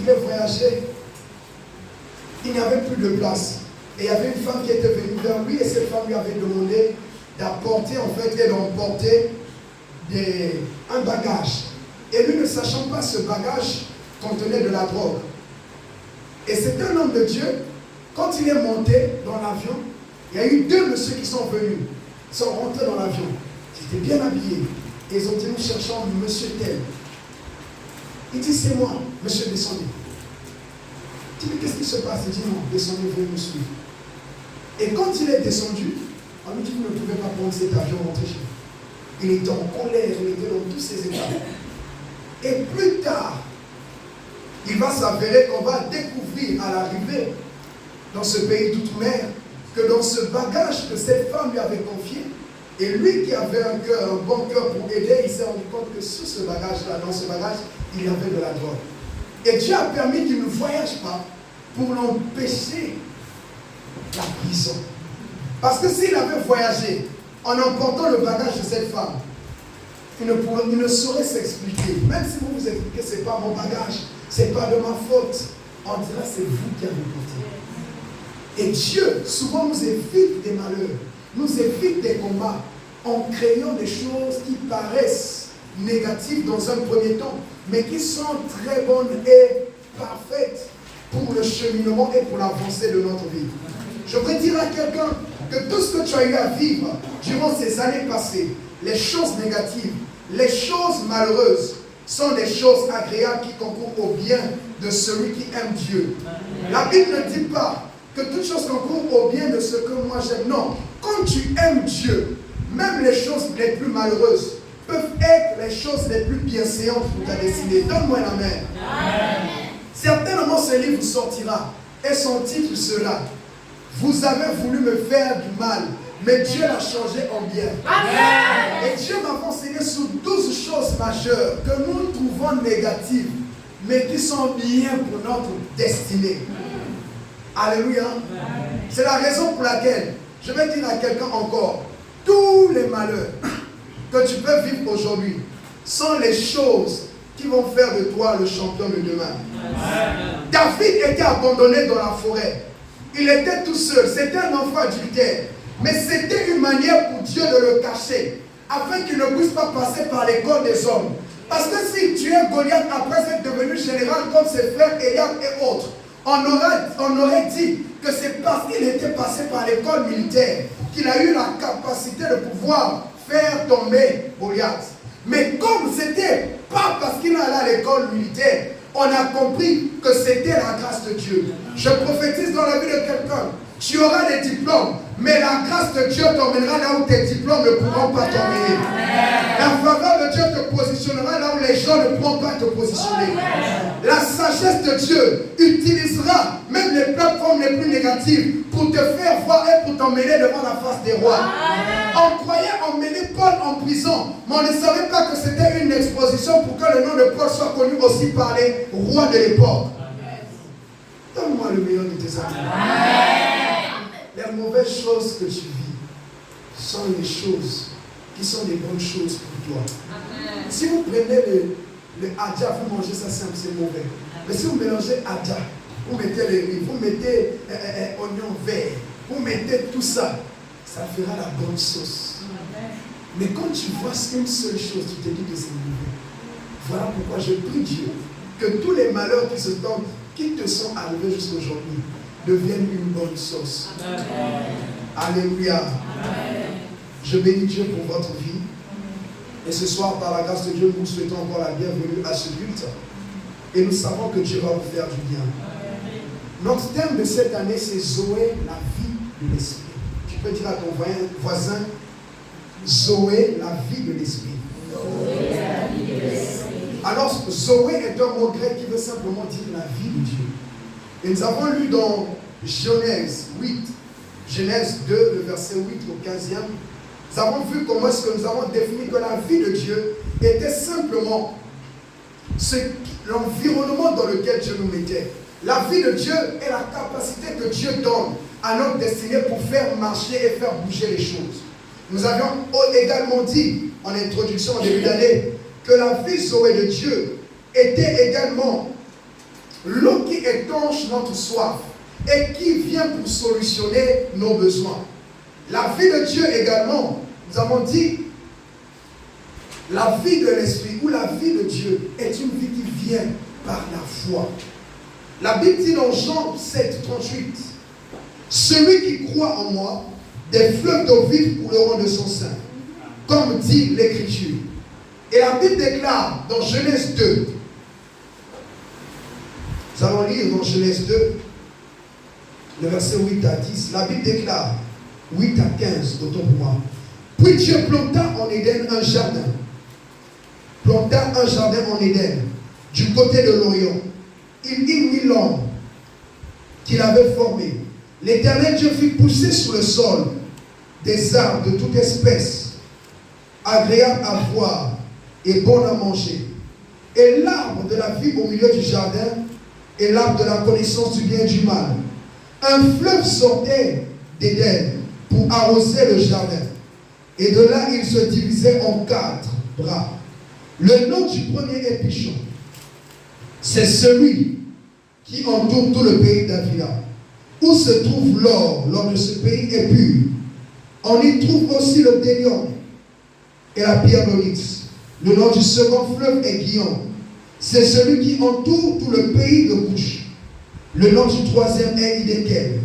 voulait voyager, il n'y avait plus de place. Et il y avait une femme qui était venue vers lui et cette femme lui avait demandé d'apporter en fait et d'emporter un bagage. Et lui, ne sachant pas ce bagage contenait de la drogue. Et c'est un homme de Dieu, quand il est monté dans l'avion, il y a eu deux messieurs qui sont venus, ils sont rentrés dans l'avion, ils étaient bien habillés, et ils ont dit, nous cherchons monsieur tel. Il dit, c'est moi, monsieur, descendez. Il dit, mais qu'est-ce qui se passe? Il dit, non, descendez, vous me suivre. Et quand il est descendu, on lui dit, vous ne pouvez pas prendre cet avion, rentrer chez vous. Il était en colère, il était dans tous ses états. Et plus tard, il va s'avérer qu'on va découvrir à l'arrivée dans ce pays d'outre-mer que dans ce bagage que cette femme lui avait confié, et lui qui avait un bon cœur pour aider, il s'est rendu compte que sous ce bagage-là, dans ce bagage, il y avait de la drogue. Et Dieu a permis qu'il ne voyage pas pour l'empêcher la prison. Parce que s'il avait voyagé en emportant le bagage de cette femme, il ne saurait s'expliquer. Même si vous vous expliquez, ce n'est pas mon bagage, ce n'est pas de ma faute. On dira, c'est vous qui avez porté. Et Dieu, souvent, nous évite des malheurs, nous évite des combats, en créant des choses qui paraissent négatives dans un premier temps, mais qui sont très bonnes et parfaites pour le cheminement et pour l'avancée de notre vie. Je voudrais dire à quelqu'un que tout ce que tu as eu à vivre durant ces années passées, les choses négatives, les choses malheureuses, sont des choses agréables qui concourent au bien de celui qui aime Dieu. La Bible ne dit pas que toute chose concourt au bien de ce que moi j'aime. Non, quand tu aimes Dieu, même les choses les plus malheureuses peuvent être les choses les plus bienséantes pour ta destinée. Donne-moi la main. Certainement ce livre sortira et son titre sera « Vous avez voulu me faire du mal, mais Dieu l'a changé en bien. » Et Dieu m'a enseigné sur 12 choses majeures que nous trouvons négatives, mais qui sont bien pour notre destinée. Alléluia. C'est la raison pour laquelle je vais dire à quelqu'un encore, tous les malheurs que tu peux vivre aujourd'hui sont les choses qui vont faire de toi le champion de demain. David était abandonné dans la forêt. Il était tout seul. C'était un enfant adultère. Mais c'était une manière pour Dieu de le cacher, afin qu'il ne puisse pas passer par l'école des hommes. Parce que si tu es Goliath après être devenu général comme ses frères Eliab et autres, on aurait dit que c'est parce qu'il était passé par l'école militaire qu'il a eu la capacité de pouvoir faire tomber Goliath. Mais comme c'était pas parce qu'il allait à l'école militaire, on a compris que c'était la grâce de Dieu. Je prophétise dans la vie de quelqu'un. Tu auras des diplômes, mais la grâce de Dieu t'emmènera là où tes diplômes ne pourront pas t'emmener. La faveur de Dieu te positionnera là où les gens ne pourront pas te positionner. La sagesse de Dieu utilisera même les plateformes les plus négatives pour te faire voir et pour t'emmener devant la face des rois. On croyait emmener Paul en prison, mais on ne savait pas que c'était une exposition pour que le nom de Paul soit connu aussi par les rois de l'époque. Donne-moi le meilleur de tes amis. Les mauvaises choses que tu vis sont les choses qui sont des bonnes choses pour toi. Amen. Si vous prenez le adja, vous mangez ça simple, c'est mauvais. Mais si vous mélangez adja, vous mettez les riz, vous mettez oignon vert, vous mettez tout ça, ça fera la bonne sauce. Amen. Mais quand tu vois une seule chose, tu te dis que c'est mauvais. Voilà pourquoi je prie Dieu que tous les malheurs qui te sont arrivés jusqu'à aujourd'hui deviennent une bonne sauce. Amen. Alléluia. Amen. Je bénis Dieu pour votre vie. Et ce soir, par la grâce de Dieu, nous vous souhaitons encore la bienvenue à ce culte. Et nous savons que Dieu va vous faire du bien. Amen. Notre thème de cette année, c'est Zoé, la vie de l'esprit. Tu peux dire à ton voisin, Zoé, la vie de l'esprit. Zoé, la vie de l'esprit. Alors, Zoé est un mot grec qui veut simplement dire la vie de Dieu. Et nous avons lu dans Genèse 8, Genèse 2, le verset 8 au 15e, nous avons vu comment est-ce que nous avons défini que la vie de Dieu était simplement l'environnement dans lequel Dieu nous mettait. La vie de Dieu est la capacité que Dieu donne à notre destinée pour faire marcher et faire bouger les choses. Nous avions également dit en introduction en début d'année que la vie Zoé de Dieu était également l'eau qui étanche notre soif et qui vient pour solutionner nos besoins. La vie de Dieu également, nous avons dit, la vie de l'Esprit ou la vie de Dieu est une vie qui vient par la foi. La Bible dit dans Jean 7, 38, « Celui qui croit en moi, des fleuves d'eau vive couleront de son sein, comme dit l'Écriture. » Et la Bible déclare dans Genèse 2, nous allons lire dans Genèse 2, le verset 8 à 10, la Bible déclare, 8 à 15, d'autant pour moi. « Puis Dieu planta en Éden un jardin. Planta un jardin en Éden, du côté de l'Orient. Il y mit l'homme qu'il avait formé. L'Éternel Dieu fit pousser sur le sol des arbres de toute espèce, agréables à voir et bons à manger. Et l'arbre de la vie au milieu du jardin, et l'arbre de la connaissance du bien et du mal. Un fleuve sortait d'Éden pour arroser le jardin. Et de là, il se divisait en 4 bras. Le nom du premier est Pichon. C'est celui qui entoure tout le pays d'Avila. Où se trouve l'or de ce pays est pur. On y trouve aussi le bdellium et la pierre d'onyx. Le nom du second fleuve est Guillon. C'est celui qui entoure tout le pays de Couche. Le nom du troisième est Hiddekel.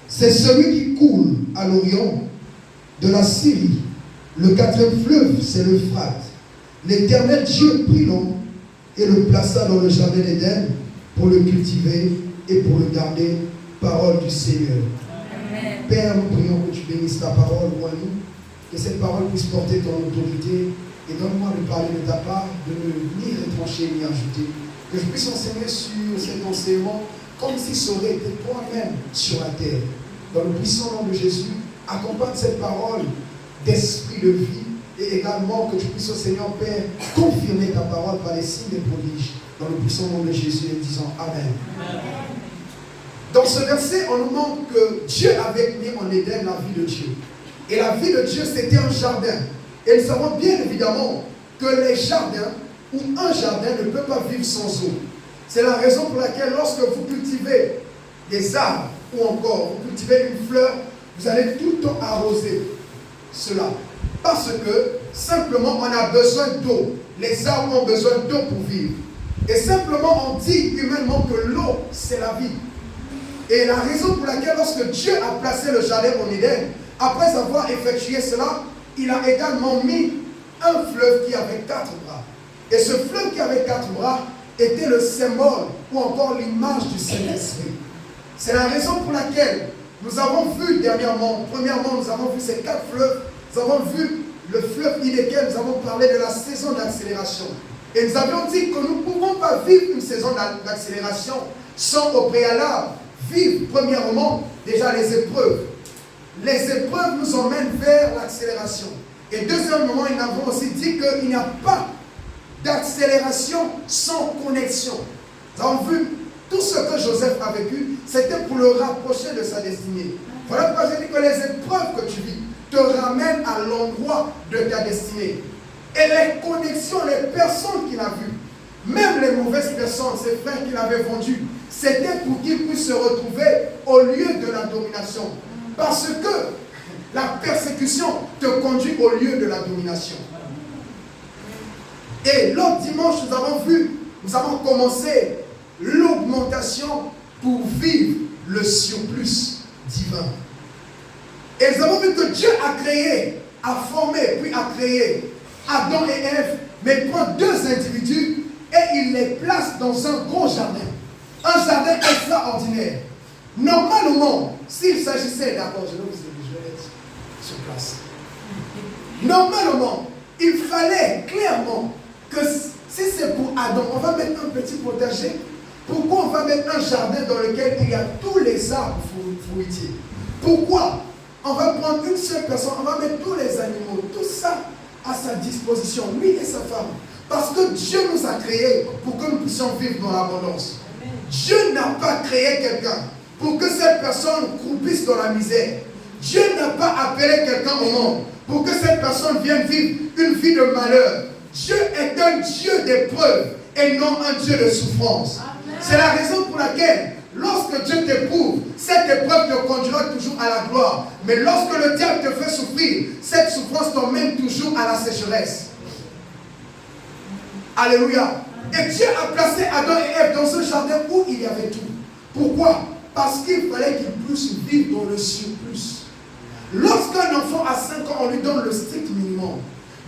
C'est celui qui coule à l'Orient de la Syrie. Le quatrième fleuve, c'est l'Euphrate. L'Éternel Dieu prit l'homme et le plaça dans le jardin d'Éden pour le cultiver et pour le garder. Parole du Seigneur. Amen. Père, nous prions que tu bénisses ta parole ou à nous, que cette parole puisse porter ton autorité et donne-moi de parler de ta part, de ne ni retrancher ni ajouter. Que je puisse enseigner sur cet enseignement comme si ça aurait été toi-même sur la terre. Dans le puissant nom de Jésus, accompagne cette parole d'esprit de vie et également que tu puisses, au Seigneur Père, confirmer ta parole par les signes et prodiges. Dans le puissant nom de Jésus, en disant Amen. Amen. Dans ce verset, on nous montre que Dieu avait mis en Éden la vie de Dieu. Et la vie de Dieu, c'était un jardin. Et nous savons bien évidemment que les jardins, ou un jardin, ne peut pas vivre sans eau. C'est la raison pour laquelle lorsque vous cultivez des arbres, ou encore vous cultivez une fleur, vous allez tout le temps arroser cela. Parce que simplement on a besoin d'eau. Les arbres ont besoin d'eau pour vivre. Et simplement on dit humainement que l'eau, c'est la vie. Et la raison pour laquelle lorsque Dieu a placé le jardin en Éden, après avoir effectué cela, il a également mis un fleuve qui avait 4 bras. Et ce fleuve qui avait 4 bras était le symbole ou encore l'image du Saint-Esprit. C'est la raison pour laquelle nous avons vu dernièrement, premièrement nous avons vu ces 4 fleuves, nous avons vu le fleuve Hiddekel, nous avons parlé de la saison d'accélération. Et nous avions dit que nous ne pouvons pas vivre une saison d'accélération sans au préalable vivre premièrement déjà les épreuves. Les épreuves nous emmènent vers l'accélération. Et deuxièmement, nous avons aussi dit qu'il n'y a pas d'accélération sans connexion. Nous avons vu tout ce que Joseph a vécu, c'était pour le rapprocher de sa destinée. Voilà pourquoi j'ai dit que les épreuves que tu vis te ramènent à l'endroit de ta destinée. Et les connexions, les personnes qu'il a vues, même les mauvaises personnes, ses frères qu'il avait vendus, c'était pour qu'ils puissent se retrouver au lieu de la domination. Parce que la persécution te conduit au lieu de la domination. Et l'autre dimanche, nous avons commencé l'augmentation pour vivre le surplus divin. Et nous avons vu que Dieu a créé, a formé, puis a créé Adam et Ève, mais il prend 2 individus et il les place dans un gros jardin. Un jardin extraordinaire. Normalement, s'il s'agissait, d'accord, je vais être sur place. Normalement, il fallait clairement que si c'est pour Adam, on va mettre un petit potager. Pourquoi on va mettre un jardin dans lequel il y a tous les arbres fruitiers? Pourquoi? On va prendre une seule personne, on va mettre tous les animaux, tout ça à sa disposition, lui et sa femme. Parce que Dieu nous a créés pour que nous puissions vivre dans l'abondance. Dieu n'a pas créé quelqu'un pour que cette personne croupisse dans la misère. Dieu n'a pas appelé quelqu'un au monde pour que cette personne vienne vivre une vie de malheur. Dieu est un Dieu d'épreuve et non un Dieu de souffrance. C'est la raison pour laquelle, lorsque Dieu t'éprouve, cette épreuve te conduira toujours à la gloire. Mais lorsque le diable te fait souffrir, cette souffrance t'emmène toujours à la sécheresse. Alléluia. Et Dieu a placé Adam et Ève dans un jardin où il y avait tout. Pourquoi? Parce qu'il fallait qu'ils puissent vivre dans le surplus. Lorsqu'un enfant a 5 ans, on lui donne le strict minimum.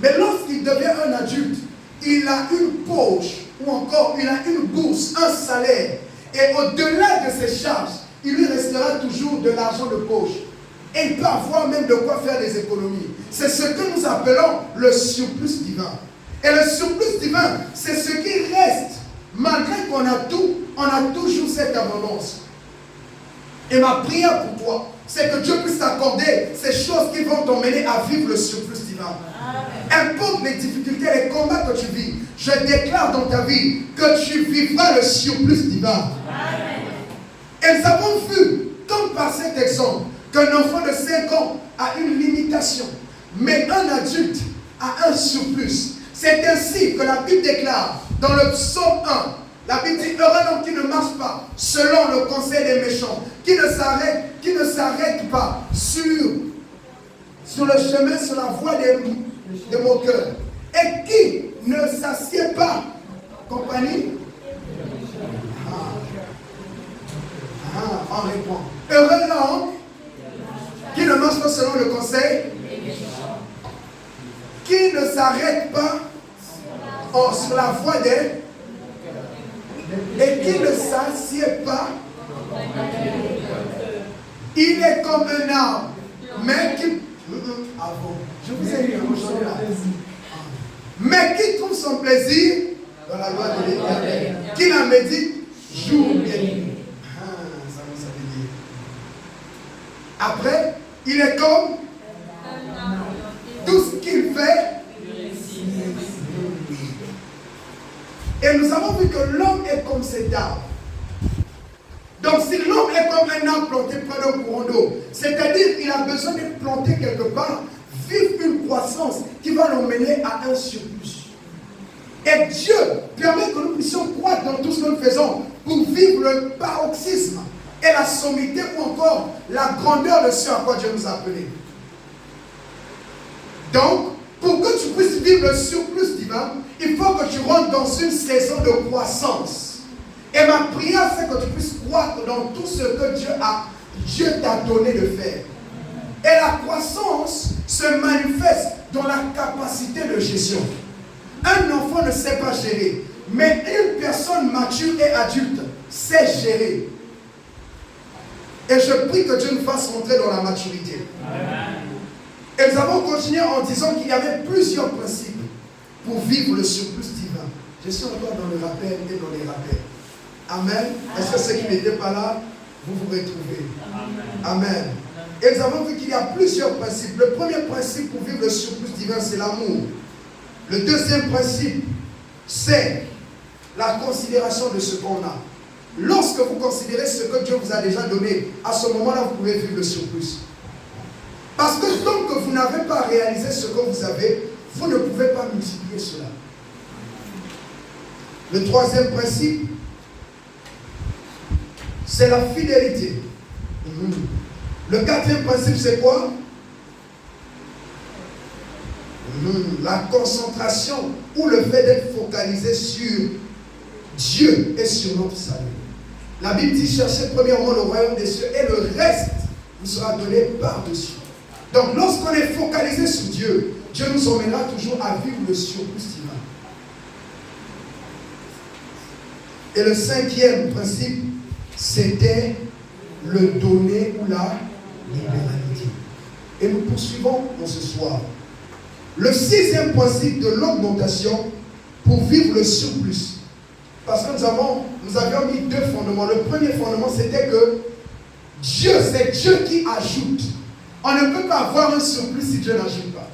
Mais lorsqu'il devient un adulte, il a une poche, ou encore il a une bourse, un salaire. Et au-delà de ses charges, il lui restera toujours de l'argent de poche. Et il peut avoir même de quoi faire des économies. C'est ce que nous appelons le surplus divin. Et le surplus divin, c'est ce qui reste. Malgré qu'on a tout, on a toujours cette abondance. Et ma prière pour toi, c'est que Dieu puisse t'accorder ces choses qui vont t'emmener à vivre le surplus divin. Importe les difficultés, les combats que tu vis, je déclare dans ta vie que tu vivras le surplus divin. Et nous avons vu, comme par cet exemple, qu'un enfant de 5 ans a une limitation, mais un adulte a un surplus. C'est ainsi que la Bible déclare dans le psaume 1, la Bible dit: heureux l'homme qui ne marche pas selon le conseil des méchants, qui ne s'arrête pas sur le chemin, sur la voie des moqueurs, et qui ne s'assied pas, compagnie. On répond. Heureux l'homme qui ne marche pas selon le conseil, qui ne s'arrête pas sur la voie des, et qui ne s'assied pas. Il est comme un arbre, mais qui... Je vous ai dit là. Mais qui trouve son plaisir dans la loi de l'Éternel, qui la médite jour et nuit. Ça veut dire. Après, il est comme tout ce qu'il fait. Et nous avons vu que l'homme est comme cet arbre. Donc si l'homme est comme un arbre planté près d'un courant d'eau, c'est-à-dire qu'il a besoin d'être planté quelque part, vivre une croissance qui va l'emmener à un surplus. Et Dieu permet que nous puissions croître dans tout ce que nous faisons pour vivre le paroxysme et la sommité ou encore la grandeur de ce à quoi Dieu nous a appelés. Donc, pour que tu puisses vivre le surplus divin, il faut que tu rentres dans une saison de croissance. Et ma prière, c'est que tu puisses croître dans tout ce que Dieu t'a donné de faire. Et la croissance se manifeste dans la capacité de gestion. Un enfant ne sait pas gérer, mais une personne mature et adulte sait gérer. Et je prie que Dieu nous fasse rentrer dans la maturité. Amen. Et nous avons continué en disant qu'il y avait plusieurs principes pour vivre le surplus divin. Je suis encore dans le rappel et dans les rappels. Amen. Est-ce que ceux qui n'étaient pas là, vous vous retrouvez? Amen. Et nous avons vu qu'il y a plusieurs principes. Le premier principe pour vivre le surplus divin, c'est l'amour. Le deuxième principe, c'est la considération de ce qu'on a. Lorsque vous considérez ce que Dieu vous a déjà donné, à ce moment-là, vous pouvez vivre le surplus. Parce que tant que vous n'avez pas réalisé ce que vous avez, vous ne pouvez pas multiplier cela. Le troisième principe, c'est la fidélité. Le quatrième principe, c'est quoi? La concentration ou le fait d'être focalisé sur Dieu et sur notre salut. La Bible dit: cherchez premièrement le royaume des cieux et le reste vous sera donné par-dessus. Donc lorsqu'on est focalisé sur Dieu, Dieu nous emmènera toujours à vivre le surplus divin. Et le cinquième principe, c'était le donner ou la libéralité. Et nous poursuivons pour ce soir. Le sixième principe de l'augmentation pour vivre le surplus. Parce que nous avions mis deux fondements. Le premier fondement, c'était que Dieu, c'est Dieu qui ajoute. On ne peut pas avoir un surplus si Dieu n'ajoute pas.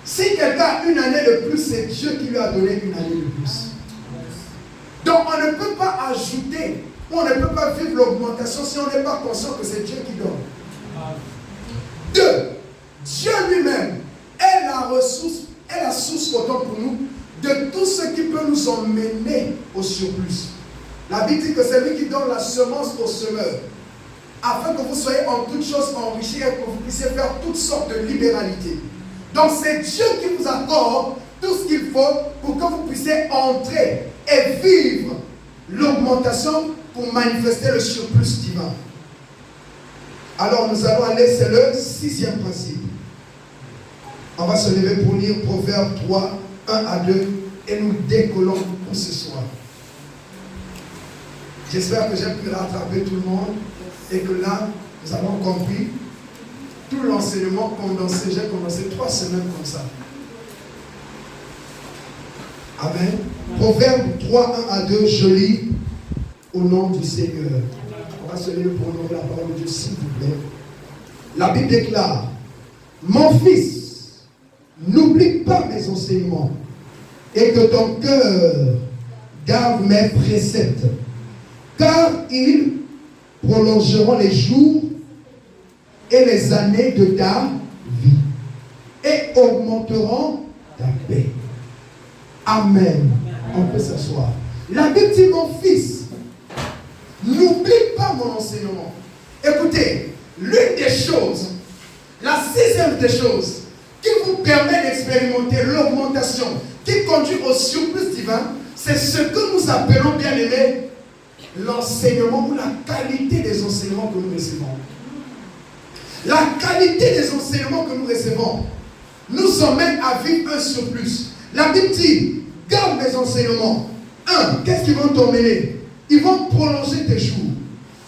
Si quelqu'un a une année de plus, c'est Dieu qui lui a donné une année de plus. Donc on ne peut pas ajouter, ou on ne peut pas vivre l'augmentation si on n'est pas conscient que c'est Dieu qui donne. Deux, Dieu lui-même est la ressource, est la source autant pour nous de tout ce qui peut nous emmener au surplus. La Bible dit que c'est lui qui donne la semence au semeur, afin que vous soyez en toutes choses enrichis et que vous puissiez faire toutes sortes de libéralités. Donc c'est Dieu qui vous accorde tout ce qu'il faut pour que vous puissiez entrer et vivre l'augmentation pour manifester le surplus divin. Alors nous allons aller, c'est le 6e principe. On va se lever pour lire Proverbe 3, 1 à 2 et nous décollons pour ce soir. J'espère que j'ai pu rattraper tout le monde et que là, nous avons compris tout l'enseignement condensé. J'ai condensé 3 semaines comme ça. Amen. Proverbe 3, 1 à 2, je lis au nom du Seigneur. On va se lever pour honorer la parole de Dieu, s'il vous plaît. La Bible déclare, mon fils, n'oublie pas mes enseignements et que ton cœur garde mes préceptes, car ils prolongeront les jours et les années de ta vie et augmenteront ta paix. Amen. On peut s'asseoir. La Bible dit, mon fils, n'oublie pas mon enseignement. Écoutez, l'une des choses, la 6e des choses qui vous permet d'expérimenter l'augmentation qui conduit au surplus divin, c'est ce que nous appelons, bien aimé, l'enseignement ou la qualité des enseignements que nous recevons. La qualité des enseignements que nous recevons nous emmène à vivre un surplus. La Bible dit, garde mes enseignements. Qu'est-ce qu'ils vont t'emmener? Ils vont prolonger tes jours.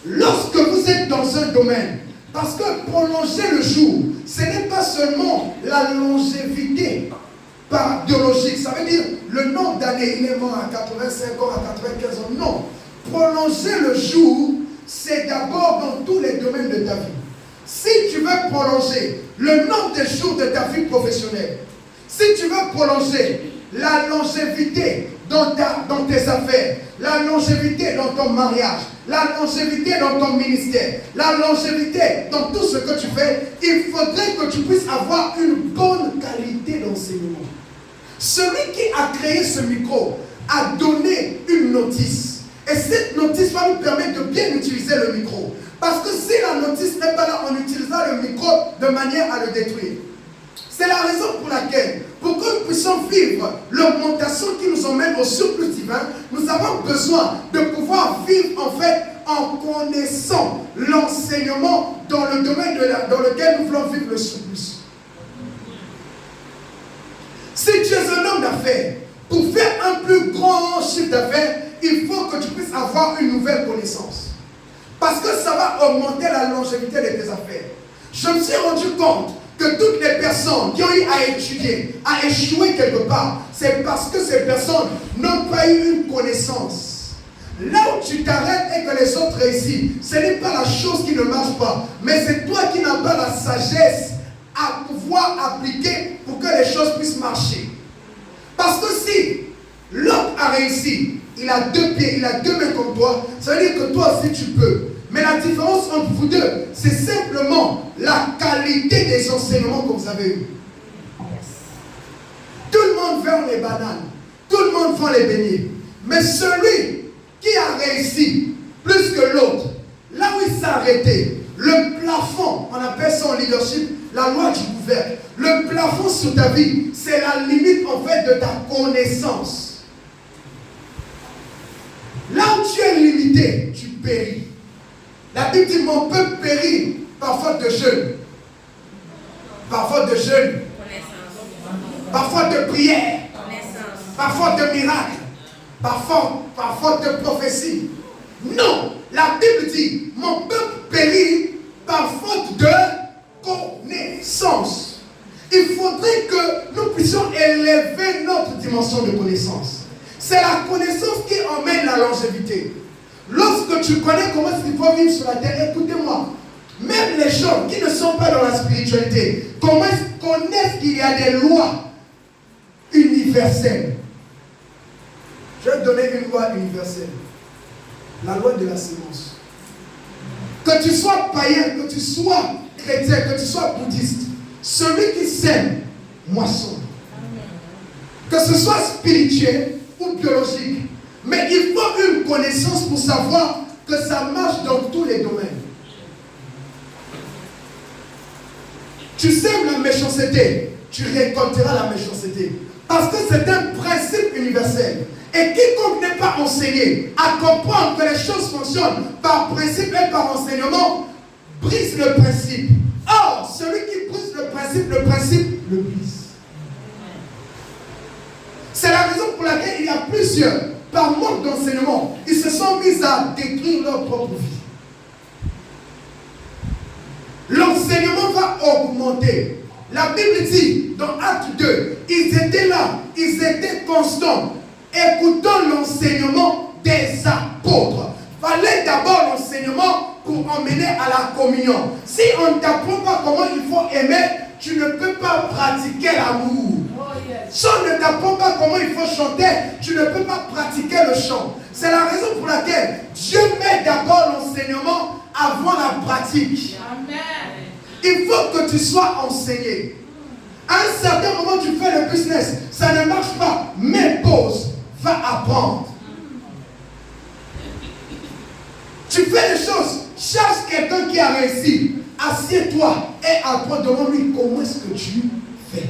Lorsque vous êtes dans un domaine, parce que prolonger le jour, ce n'est pas seulement la longévité biologique. Ça veut dire le nombre d'années. Il est mort à 85 ans, à 95 ans. Non. Prolonger le jour, c'est d'abord dans tous les domaines de ta vie. Si tu veux prolonger le nombre de jours de ta vie professionnelle, si tu veux prolonger la longévité dans tes affaires, la longévité dans ton mariage, la longévité dans ton ministère, la longévité dans tout ce que tu fais, il faudrait que tu puisses avoir une bonne qualité d'enseignement. Celui qui a créé ce micro a donné une notice. Et cette notice va nous permettre de bien utiliser le micro. Parce que si la notice n'est pas là, on utilisera le micro de manière à le détruire. C'est la raison pour laquelle, pour que nous puissions vivre l'augmentation qui nous emmène au surplus divin, nous avons besoin de pouvoir vivre en fait en connaissant l'enseignement dans le domaine dans lequel nous voulons vivre le surplus. Si tu es un homme d'affaires, pour faire un plus grand chiffre d'affaires, il faut que tu puisses avoir une nouvelle connaissance. Parce que ça va augmenter la longévité de tes affaires. Je me suis rendu compte que toutes les personnes qui ont eu à étudier, à échouer quelque part, c'est parce que ces personnes n'ont pas eu une connaissance. Là où tu t'arrêtes et que les autres réussissent, ce n'est pas la chose qui ne marche pas, mais c'est toi qui n'as pas la sagesse à pouvoir appliquer pour que les choses puissent marcher. Parce que si l'autre a réussi, il a 2 pieds, il a 2 mains comme toi, ça veut dire que toi aussi tu peux. Mais la différence entre vous deux, c'est simplement la qualité des enseignements que vous avez eus. Tout le monde vend les bananes, tout le monde vend les beignets. Mais celui qui a réussi plus que l'autre, là où il s'est arrêté, le plafond, on appelle ça en leadership, la loi du couvercle. Le plafond sur ta vie, c'est la limite en fait de ta connaissance. Là où tu es limité, tu péris. La Bible dit, mon peuple périt par faute de jeûne. Par faute de jeûne. Par faute de prière. Par faute de miracle. Par faute de prophétie. Non, la Bible dit, mon peuple périt par faute de connaissance. Il faudrait que nous puissions élever notre dimension de connaissance. C'est la connaissance qui emmène la longévité. Lorsque tu connais comment il faut vivre sur la terre, écoutez-moi, même les gens qui ne sont pas dans la spiritualité, connaissent qu'il y a des lois universelles. Je vais te donner une loi universelle. La loi de la sémence. Que tu sois païen, que tu sois chrétien, que tu sois bouddhiste, celui qui sème, moissonne. Que ce soit spirituel ou biologique, Mais il faut une connaissance pour savoir que ça marche dans tous les domaines. Tu sèmes la méchanceté, tu récolteras la méchanceté. Parce que c'est un principe universel. Et quiconque n'est pas enseigné à comprendre que les choses fonctionnent par principe et par enseignement, brise le principe. Or, celui qui brise le principe le brise. C'est la raison pour laquelle il y a plusieurs, par manque d'enseignement, ils se sont mis à détruire leur propre vie. L'enseignement va augmenter. La Bible dit dans Acte 2, ils étaient là, ils étaient constants, écoutant l'enseignement des apôtres. Il fallait d'abord l'enseignement pour emmener à la communion. Si on ne t'apprend pas comment il faut aimer, tu ne peux pas pratiquer l'amour. Si on ne t'apprend pas comment il faut chanter, tu ne peux pas pratiquer le chant. C'est la raison pour laquelle Dieu met d'abord l'enseignement avant la pratique. Amen. Il faut que tu sois enseigné. À un certain moment, tu fais le business, ça ne marche pas, mais pause, va apprendre. Tu fais les choses, cherche quelqu'un qui a réussi, assieds-toi et apprends devant lui comment est-ce que tu fais.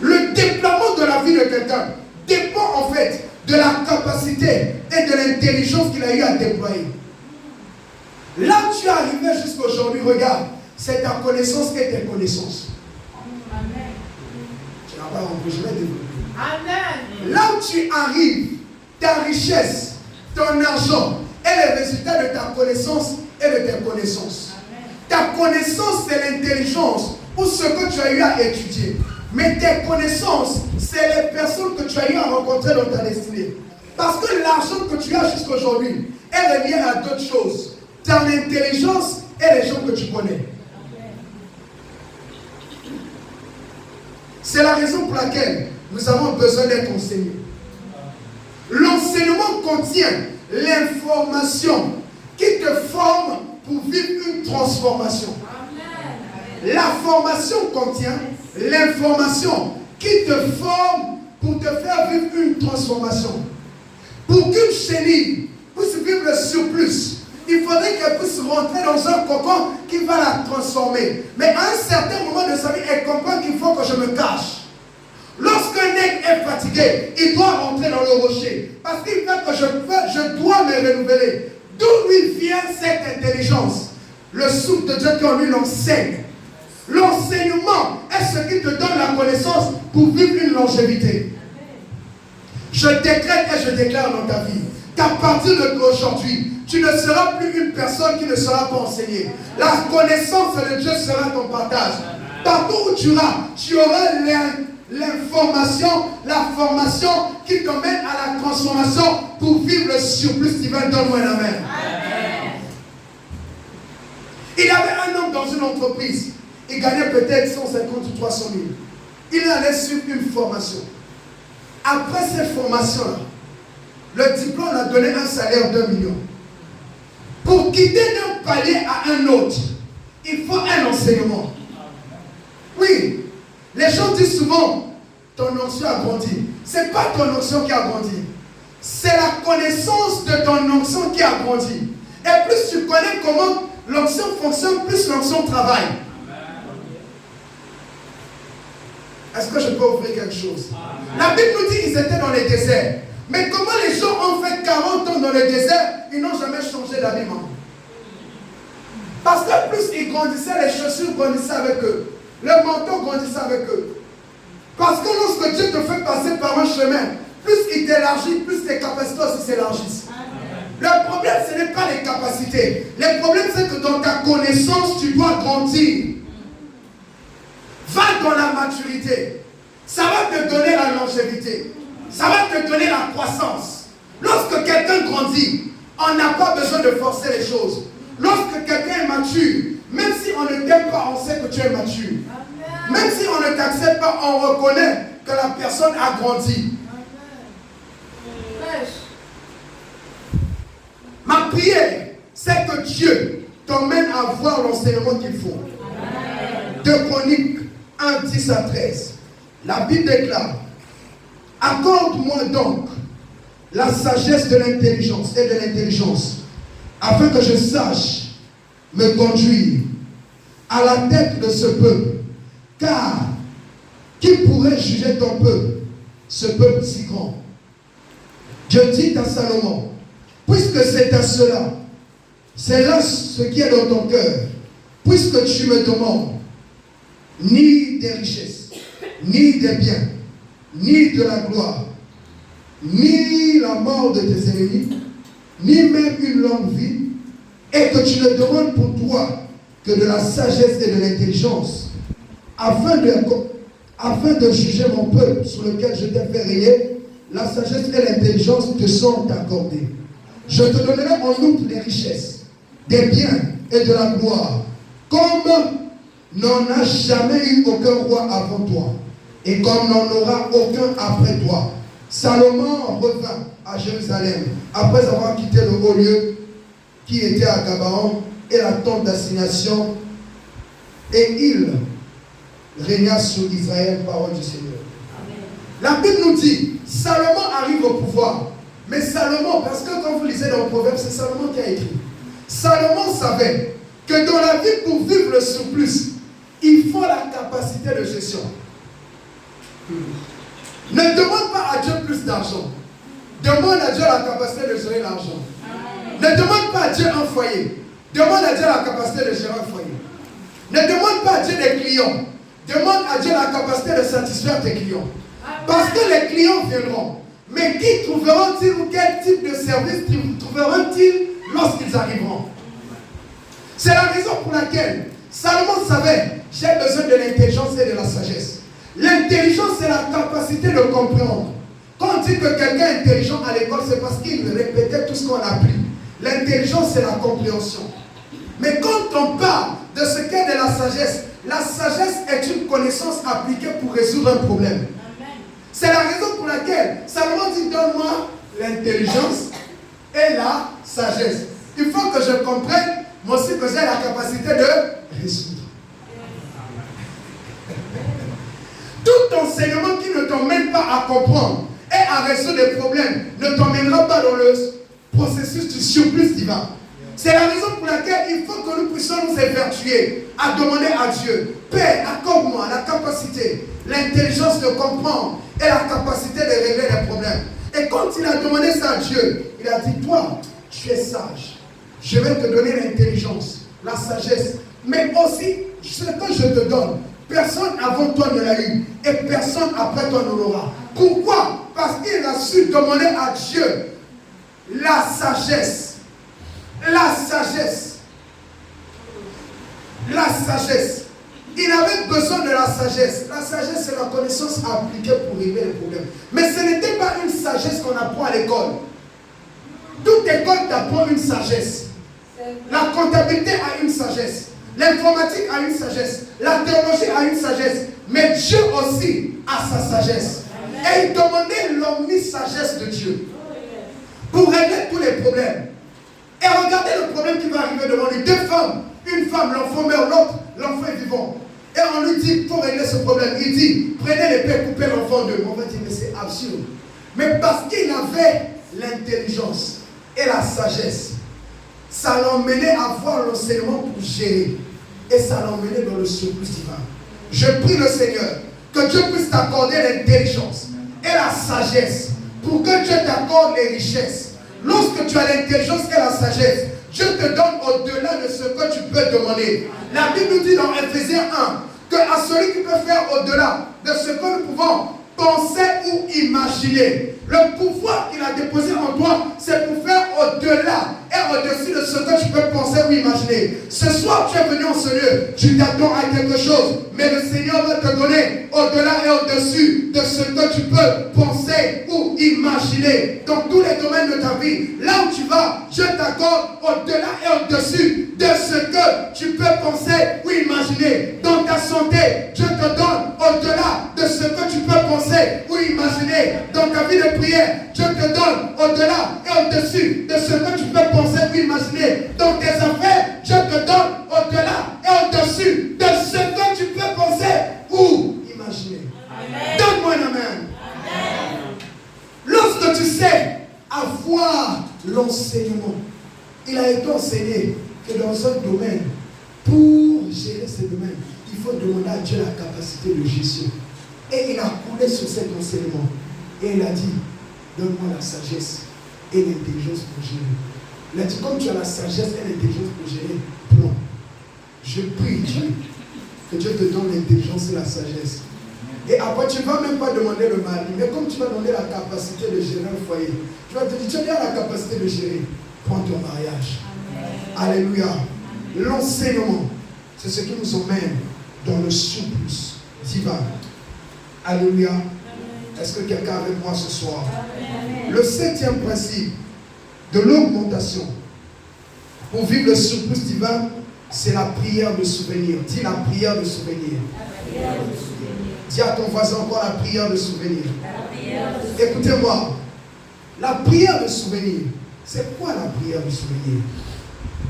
Le déploiement de la vie de quelqu'un dépend en fait de la capacité et de l'intelligence qu'il a eu à déployer. Là où tu es arrivé jusqu'à aujourd'hui, regarde, c'est ta connaissance et tes connaissances. Amen. Tu n'as pas compris, je vais développer. Amen. Là où tu arrives, ta richesse, ton argent est le résultat de ta connaissance et de tes connaissances. Amen. Ta connaissance, c'est l'intelligence ou ce que tu as eu à étudier. Mais tes connaissances, c'est les personnes que tu as eu à rencontrer dans ta destinée. Parce que l'argent que tu as jusqu'à aujourd'hui est relié à d'autres choses. Ton intelligence et les gens que tu connais. C'est la raison pour laquelle nous avons besoin d'être enseignés. L'enseignement contient l'information qui te forme pour vivre une transformation. La formation contient l'information qui te forme pour te faire vivre une transformation. Pour qu'une chenille puisse vivre le surplus, il faudrait qu'elle puisse rentrer dans un cocon qui va la transformer. Mais à un certain moment de sa vie, elle comprend qu'il faut que je me cache. Lorsqu'un aigle est fatigué, il doit rentrer dans le rocher. Parce qu'il fait que je dois me renouveler. D'où lui vient cette intelligence? Le souffle de Dieu qui en lui l'enseigne. L'enseignement est ce qui te donne la connaissance pour vivre une longévité. Je décrète et je déclare dans ta vie qu'à partir d'aujourd'hui, tu ne seras plus une personne qui ne sera pas enseignée. La connaissance de Dieu sera ton partage. Partout où tu auras l'information, la formation qui t'emmène à la transformation pour vivre le surplus divin. Donne-moi un amen. Il y avait un homme dans une entreprise. Il gagnait peut-être 150 ou 300 000. Il allait suivre une formation. Après cette formation-là, le diplôme a donné un salaire d'1 million. Pour quitter d'un palier à un autre, il faut un enseignement. Oui, les gens disent souvent, ton onction a grandi. Ce n'est pas ton onction qui a grandi. C'est la connaissance de ton onction qui a grandi. Et plus tu connais comment l'onction fonctionne, plus l'onction travaille. Est-ce que je peux ouvrir quelque chose? La Bible nous dit qu'ils étaient dans les déserts. Mais comment les gens ont fait 40 ans dans le désert, ils n'ont jamais changé d'habillement? Parce que plus ils grandissaient, les chaussures grandissaient avec eux. Le manteau grandissait avec eux. Parce que lorsque Dieu te fait passer par un chemin, plus il t'élargit, plus tes capacités aussi s'élargissent. Le problème, ce n'est pas les capacités. Le problème, c'est que dans ta connaissance, tu dois grandir. Va dans la maturité. Ça va te donner la longévité. Ça va te donner la croissance. Lorsque quelqu'un grandit, on n'a pas besoin de forcer les choses. Lorsque quelqu'un est mature, même si on ne t'aime pas, on sait que tu es mature. Amen. Même si on ne t'accepte pas, on reconnaît que la personne a grandi. Amen. Ma prière, c'est que Dieu t'emmène à voir l'enseignement qu'il faut. Amen. 2 Chroniques 1, 10 à 13. La Bible déclare: Accorde-moi donc la sagesse de l'intelligence et de l'intelligence, afin que je sache me conduire à la tête de ce peuple. Car qui pourrait juger ton peuple, ce peuple si grand? Dieu dit à Salomon, puisque c'est à cela, c'est là ce qui est dans ton cœur, puisque tu me demandes ni des richesses, ni des biens, ni de la gloire, ni la mort de tes ennemis, ni même une longue vie, et que tu ne demandes pour toi que de la sagesse et de l'intelligence, afin de juger mon peuple sur lequel je t'ai fait régner, la sagesse et l'intelligence te sont accordées. Je te donnerai en outre des richesses, des biens et de la gloire, comme n'en a jamais eu aucun roi avant toi, et comme n'en aura aucun après toi. Salomon revint à Jérusalem, après avoir quitté le haut lieu qui était à Gabaon et la tente d'assignation, et il régna sur Israël, parole du Seigneur. Amen. La Bible nous dit, Salomon arrive au pouvoir, mais Salomon, parce que quand vous lisez dans le Proverbe, c'est Salomon qui a écrit. Salomon savait que dans la vie, pour vivre le surplus, il faut la capacité de gestion. Ne demande pas à Dieu plus d'argent. Demande à Dieu la capacité de gérer l'argent. Ne demande pas à Dieu un foyer. Demande à Dieu la capacité de gérer un foyer. Ne demande pas à Dieu des clients. Demande à Dieu la capacité de satisfaire tes clients. Parce que les clients viendront. Mais qui trouveront-ils ou quel type de service trouveront-ils lorsqu'ils arriveront? C'est la raison pour laquelle Salomon savait, j'ai besoin de l'intelligence et de la sagesse. L'intelligence, c'est la capacité de comprendre. Quand on dit que quelqu'un est intelligent à l'école, c'est parce qu'il répétait tout ce qu'on a appris. L'intelligence, c'est la compréhension. Mais quand on parle de ce qu'est de la sagesse est une connaissance appliquée pour résoudre un problème. C'est la raison pour laquelle Salomon dit, donne-moi l'intelligence et la sagesse. Il faut que je comprenne, moi aussi, que j'ai la capacité de résoudre. Tout enseignement qui ne t'emmène pas à comprendre et à résoudre des problèmes ne t'emmènera pas dans le processus du surplus divin. C'est la raison pour laquelle il faut que nous puissions nous évertuer à demander à Dieu, Père, accorde-moi la capacité, l'intelligence de comprendre et la capacité de régler les problèmes. Et quand il a demandé ça à Dieu, il a dit, toi, tu es sage. Je vais te donner l'intelligence, la sagesse, mais aussi ce que je te donne. Personne avant toi ne l'a eu et personne après toi ne l'aura. Pourquoi? Parce qu'il a su demander à Dieu la sagesse. La sagesse. La sagesse. Il avait besoin de la sagesse. La sagesse, c'est la connaissance appliquée pour régler les problèmes. Mais ce n'était pas une sagesse qu'on apprend à l'école. Toute école t'apprend une sagesse. La comptabilité a une sagesse. L'informatique a une sagesse. La théologie a une sagesse. Mais Dieu aussi a sa sagesse. Et il demandait l'omnisagesse de Dieu pour régler tous les problèmes. Et regardez le problème qui va arriver devant lui. Deux femmes, une femme, l'enfant meurt, l'autre, l'enfant est vivant. Et on lui dit, pour régler ce problème, il dit, prenez l'épée, coupez l'enfant d'eux. On va dire, mais c'est absurde. Mais parce qu'il avait l'intelligence et la sagesse, ça l'emmenait à voir l'enseignement pour gérer. Et ça l'emmenait dans le surplus divin. Je prie le Seigneur que Dieu puisse t'accorder l'intelligence et la sagesse pour que Dieu t'accorde les richesses. Lorsque tu as l'intelligence et la sagesse, Dieu te donne au-delà de ce que tu peux demander. La Bible nous dit dans Ephésiens 1 que à celui qui peut faire au-delà de ce que nous pouvons penser ou imaginer, le pouvoir qu'il a déposé en toi, c'est pour faire au-delà et au-dessus de ce que tu peux penser ou imaginer. Ce soir, tu es venu en ce lieu, tu t'attends à quelque chose, mais le Seigneur va te donner au-delà et au-dessus de ce que tu peux penser ou imaginer dans tous les domaines de ta vie. Là où tu vas, Dieu t'accorde au-delà et au-dessus de ce que tu peux penser ou imaginer. Dans ta santé, Dieu te donne au-delà de ce que tu peux penser ou imaginer. Dans ta vie de prière, Dieu te donne au-delà et au-dessus de ce que tu peux penser ou imaginer. Dans tes affaires, Dieu te donne au-delà et au-dessus de ce que tu peux penser ou imaginer. Donne-moi un amen. Il a été enseigné que dans un domaine, pour gérer ce domaine, il faut demander à Dieu la capacité de gestion. Et il a coulé sur cet enseignement. Et il a dit, donne-moi la sagesse et l'intelligence pour gérer. Il a dit, comme tu as la sagesse et l'intelligence pour gérer, bon, je prie Dieu, que Dieu te donne l'intelligence et la sagesse. Et après, tu ne vas même pas demander le mari, mais comme tu vas donner la capacité de gérer un foyer, tu vas te dire, tu as la capacité de gérer, prends ton mariage. Amen. Alléluia. L'enseignement, c'est ce qui nous emmène dans le surplus divin. Alléluia. Est-ce que quelqu'un est avec moi ce soir? Amen. Le 7e principe de l'augmentation pour vivre le surplus divin, c'est la prière de souvenir. Dis la prière de souvenir. La prière de souvenir. Dis à ton voisin encore la prière de souvenir. Écoutez-moi, la prière de souvenir, c'est quoi la prière de souvenir?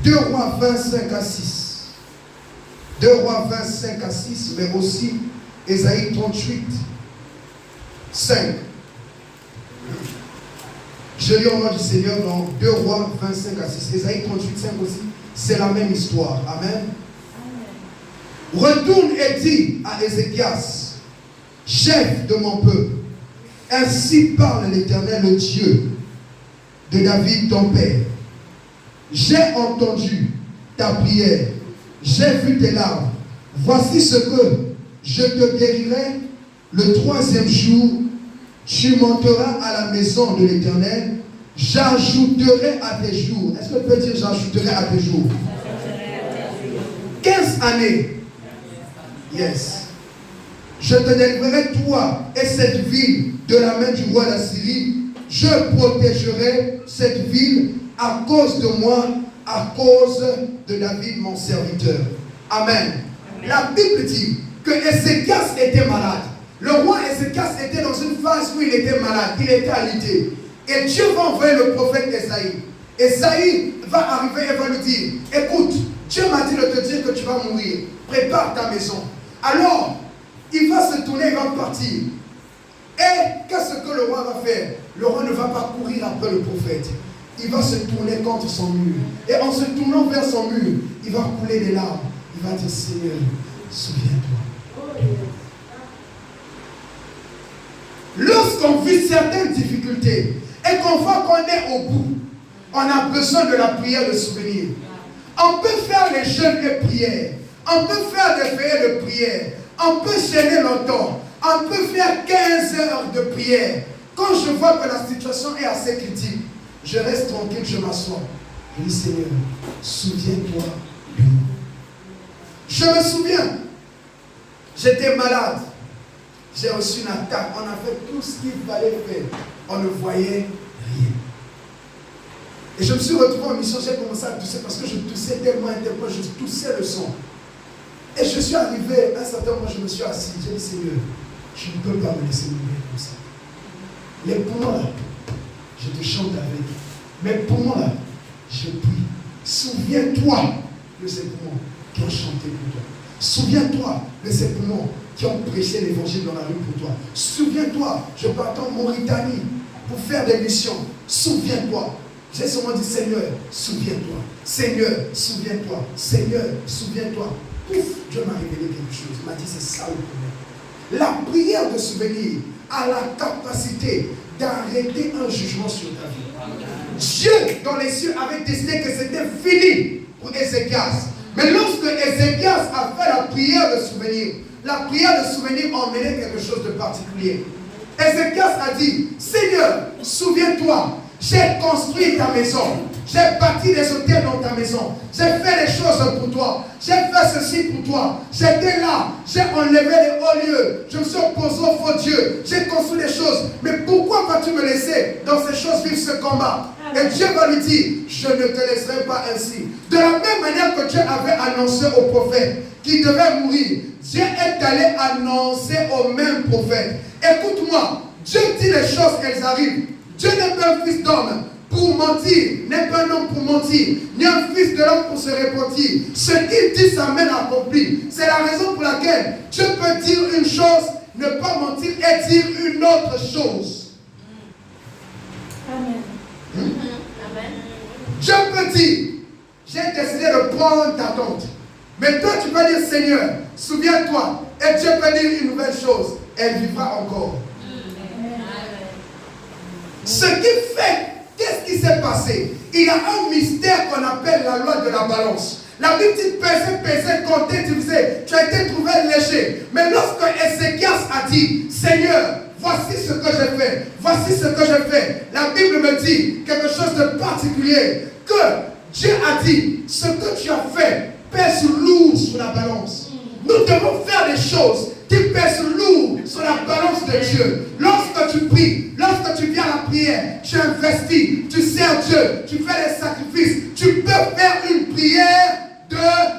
2 Rois 25 à 6. 2 Rois 25 à 6, mais aussi Ésaïe 38, 5. Je lis au nom du Seigneur dans 2 Rois 25 à 6. Ésaïe 38, 5 aussi. C'est la même histoire. Amen. Retourne et dis à Ézéchias, chef de mon peuple, ainsi parle l'Éternel, le Dieu de David, ton père. J'ai entendu ta prière, j'ai vu tes larmes. Voici ce que je te guérirai le 3e jour. Tu monteras à la maison de l'Éternel. J'ajouterai à tes jours. Est-ce que tu peux dire j'ajouterai à tes jours? 15 années. Yes. Je te délivrerai toi et cette ville de la main du roi d'Assyrie. Je protégerai cette ville à cause de moi, à cause de David mon serviteur. Amen. La Bible dit que Ézéchias était malade. Le roi Ézéchias était dans une phase où il était malade, il était alité. Et Dieu va envoyer le prophète Ésaïe. Ésaïe va arriver et va lui dire, écoute, Dieu m'a dit de te dire que tu vas mourir. Prépare ta maison. Alors, il va se tourner, il va partir. Et qu'est-ce que le roi va faire? Le roi ne va pas courir après le prophète. Il va se tourner contre son mur. Et en se tournant vers son mur, il va couler des larmes. Il va dire, Seigneur, souviens-toi. Lorsqu'on vit certaines difficultés et qu'on voit qu'on est au bout, on a besoin de la prière de souvenir. On peut faire les jeûnes et prières. On peut faire des veillées de prière. On peut gêner longtemps. On peut faire 15 heures de prière. Quand je vois que la situation est assez critique, je reste tranquille, je m'assois. Je dis, Seigneur, souviens-toi de moi. Je me souviens, j'étais malade. J'ai reçu une attaque. On a fait tout ce qu'il fallait faire. On ne voyait rien. Et je me suis retrouvé en mission. J'ai commencé à tousser parce que je toussais tellement, je toussais le son. Et je suis arrivé, à un certain moment, je me suis assis. J'ai dit, Seigneur, je ne peux pas me laisser mourir comme ça. Les poumons là, je te chante avec. Mes poumons là, je prie. Souviens-toi de ces poumons qui ont chanté pour toi. Souviens-toi de ces poumons qui ont prêché l'évangile dans la rue pour toi. Souviens-toi, je pars en Mauritanie pour faire des missions. Souviens-toi. J'ai seulement dit, Seigneur, souviens-toi. Seigneur, souviens-toi. Seigneur, souviens-toi. Pouf, Dieu m'a révélé quelque chose. Il m'a dit, c'est ça le problème. La prière de souvenir a la capacité d'arrêter un jugement sur ta vie. Dieu, dans les cieux, avait décidé que c'était fini pour Ézéchias. Mais lorsque Ézéchias a fait la prière de souvenir, la prière de souvenir emmenait quelque chose de particulier. Ézéchias a dit, Seigneur, souviens-toi, j'ai construit ta maison. J'ai bâti des hôtels dans ta maison. J'ai fait des choses pour toi. J'ai fait ceci pour toi. J'étais là. J'ai enlevé les hauts lieux. Je me suis opposé au faux Dieu. J'ai construit des choses. Mais pourquoi vas-tu me laisser dans ces choses vivre ce combat? Et Dieu va lui dire, je ne te laisserai pas ainsi. De la même manière que Dieu avait annoncé au prophète qu'il devait mourir, Dieu est allé annoncer au même prophète. Écoute-moi, Dieu dit les choses, elles arrivent. Dieu n'est pas un fils d'homme pour mentir, n'est pas un homme pour mentir, ni un fils de l'homme pour se repentir. Ce qu'il dit s'amène accompli. C'est la raison pour laquelle Dieu peut dire une chose, ne pas mentir et dire une autre chose. Amen. Dieu peut peut dire, j'ai décidé de prendre ta tente. Mais toi, tu vas dire, Seigneur, souviens-toi. Et Dieu peut dire une nouvelle chose. Elle vivra encore. Ce qui fait, qu'est-ce qui s'est passé? Il y a un mystère qu'on appelle la loi de la balance. La Bible dit pesait, comptait, divisait. Tu as été trouvé léger. Mais lorsque Ézéchias a dit, Seigneur, voici ce que j'ai fait. Voici ce que j'ai fait. La Bible me dit quelque chose de particulier. Que Dieu a dit, ce que tu as fait pèse lourd sur la balance. Nous devons faire des choses qui pèsent lourd sur la balance de Dieu. Lorsque tu pries, lorsque tu viens à la prière, tu investis, tu sers Dieu, tu fais des sacrifices, tu peux faire une prière de